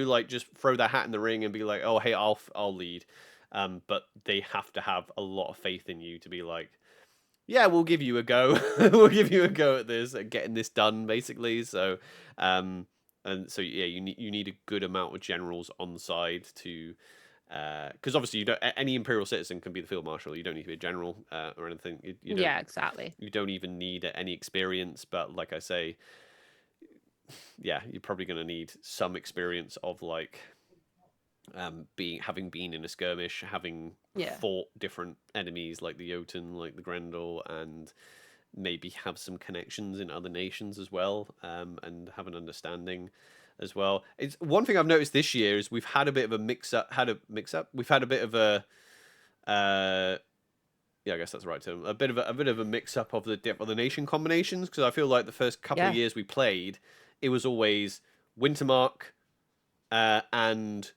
A: like just throw their hat in the ring and be like, oh hey, I'll lead, but they have to have a lot of faith in you to be like, yeah, we'll give you a go. We'll give you a go at this, at getting this done, basically. So, and so yeah, you need a good amount of generals on side to, because obviously you don't any imperial citizen can be the field marshal. You don't need to be a general or anything.
B: Yeah, exactly.
A: You don't even need any experience. But like I say, yeah, you're probably going to need some experience of like having been in a skirmish, having
B: Yeah.
A: fought different enemies like the Jotun, like the Grendel, and maybe have some connections in other nations as well, and have an understanding as well. It's one thing I've noticed this year is we've had a bit of a mix up. We've had a bit of a yeah, I guess that's the right term. A bit of a mix up of the nation combinations because I feel like the first couple of
B: Yeah.
A: years we played, it was always Wintermark and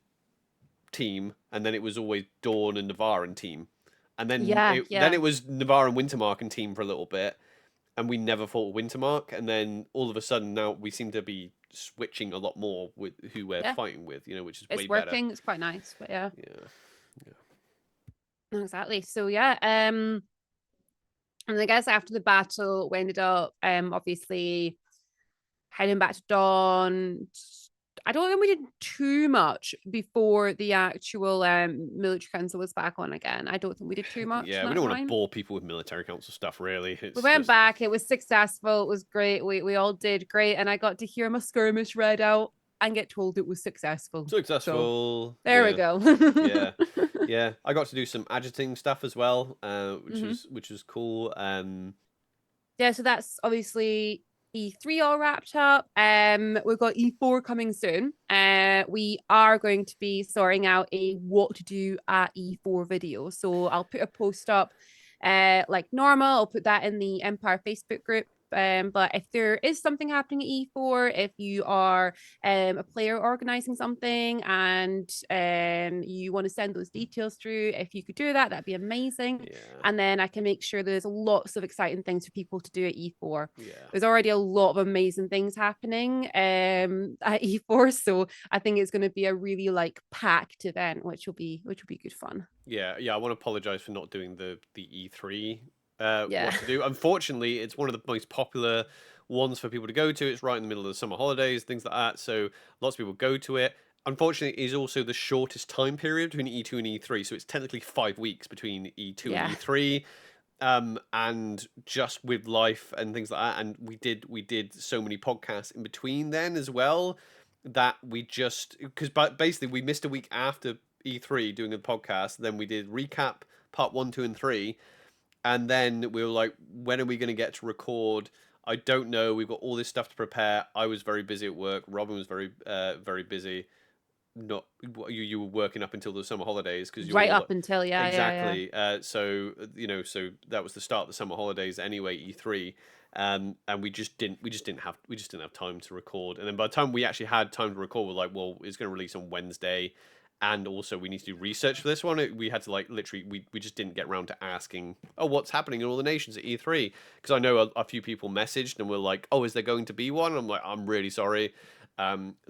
A: team, and then it was always Dawn and Navarre and team, and then
B: Yeah.
A: then
B: Yeah.
A: it was Navarre and Wintermark and team for a little bit, and we never fought a Wintermark, and then all of a sudden now we seem to be switching a lot more with who we're fighting with, which is
B: it's
A: way
B: working.
A: better.
B: It's quite nice, but yeah.
A: Yeah.
B: Exactly. So yeah, and I guess after the battle, we ended up obviously heading back to Dawn. I don't think we did too much before the actual military council was back on again. I don't think we did too much.
A: Yeah, we don't want to bore people with military council stuff, really.
B: We went back. It was successful. It was great. We all did great, and I got to hear my skirmish read out and get told it was successful.
A: Successful.
B: So, there we go.
A: Yeah. Yeah, I got to do some adjuting stuff as well, which was cool.
B: Yeah, so that's obviously E3 all wrapped up. We've got E4 coming soon. We are going to be sorting out a what to do at E4 video. So I'll put a post up like normal. I'll put that in the Empire Facebook group. But if there is something happening at E4, if you are a player organizing something and you want to send those details through, if you could do that, that'd be amazing.
A: Yeah.
B: And then I can make sure there's lots of exciting things for people to do at E4.
A: Yeah.
B: There's already a lot of amazing things happening at E4, so I think it's going to be a really like packed event, which will be good fun.
A: Yeah, I want to apologize for not doing the E3 what
B: Yeah.
A: to do. Unfortunately, it's one of the most popular ones for people to go to. It's right in the middle of the summer holidays, things like that. So lots of people go to it. Unfortunately, it is also the shortest time period between E2 and E3. So it's technically 5 weeks between E2 and E3. And just with life and things like that. And we did so many podcasts in between then as well that we just, because basically we missed a week after E3 doing a podcast. Then we did recap part 1, 2, and 3. And then we were like, when are we going to get to record? I don't know. We've got all this stuff to prepare. I was very busy at work. Robyn was very busy. Not you were working up until the summer holidays because
B: right up until
A: exactly. So so that was the start of the summer holidays anyway. E3. And we just didn't have time to record. And then by the time we actually had time to record, we're like, well, it's going to release on Wednesday. And also we need to do research for this one. We had to literally, we just didn't get around to asking, oh, what's happening in all the nations at E3? Because I know a few people messaged and were like, oh, is there going to be one? I'm like, I'm really sorry. The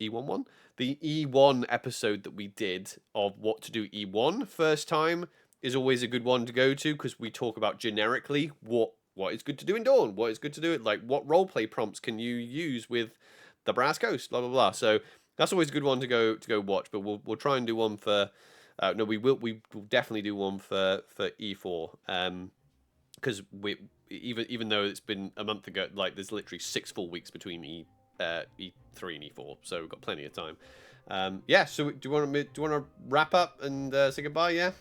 A: E1 episode that we did of what to do E1 first time is always a good one to go to because we talk about generically what is good to do in Dawn, what is good to do, like what roleplay prompts can you use with the Brass Ghost, blah blah blah. So that's always a good one to go watch. But we'll try and do one for we will definitely do one for E4 because even though it's been a month ago, like there's literally 6 full weeks between E3 and E4, so we've got plenty of time. So do you want to wrap up and say goodbye?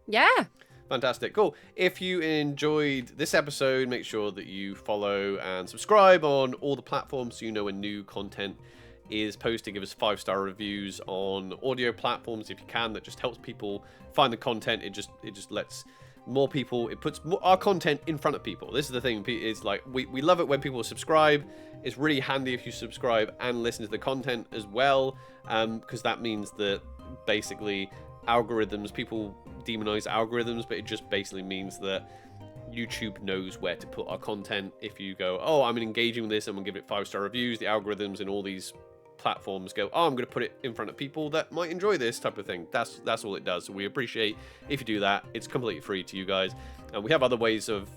A: Yeah, fantastic, cool. If you enjoyed this episode, make sure that you follow and subscribe on all the platforms so you know when new content is posted. Give us 5-star reviews on audio platforms if you can. That just helps people find the content. It just lets more people, it puts our content in front of people. This is the thing, is like we love it when people subscribe. It's really handy if you subscribe and listen to the content as well, because that means that basically algorithms, people demonize algorithms, but it just basically means that YouTube knows where to put our content. If you go, oh, I'm engaging with this, I'm gonna give it 5-star reviews, the algorithms and all these platforms go, oh, I'm going to put it in front of people that might enjoy this type of thing. That's all it does. So we appreciate if you do that. It's completely free to you guys, and we have other ways of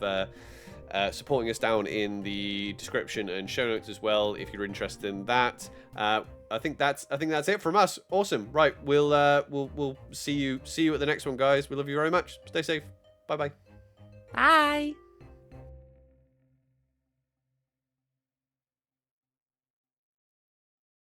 A: supporting us down in the description and show notes as well if you're interested in that. I think that's it from us. Awesome. Right, we'll see you at the next one, guys. We love you very much. Stay safe. Bye.
B: Bye.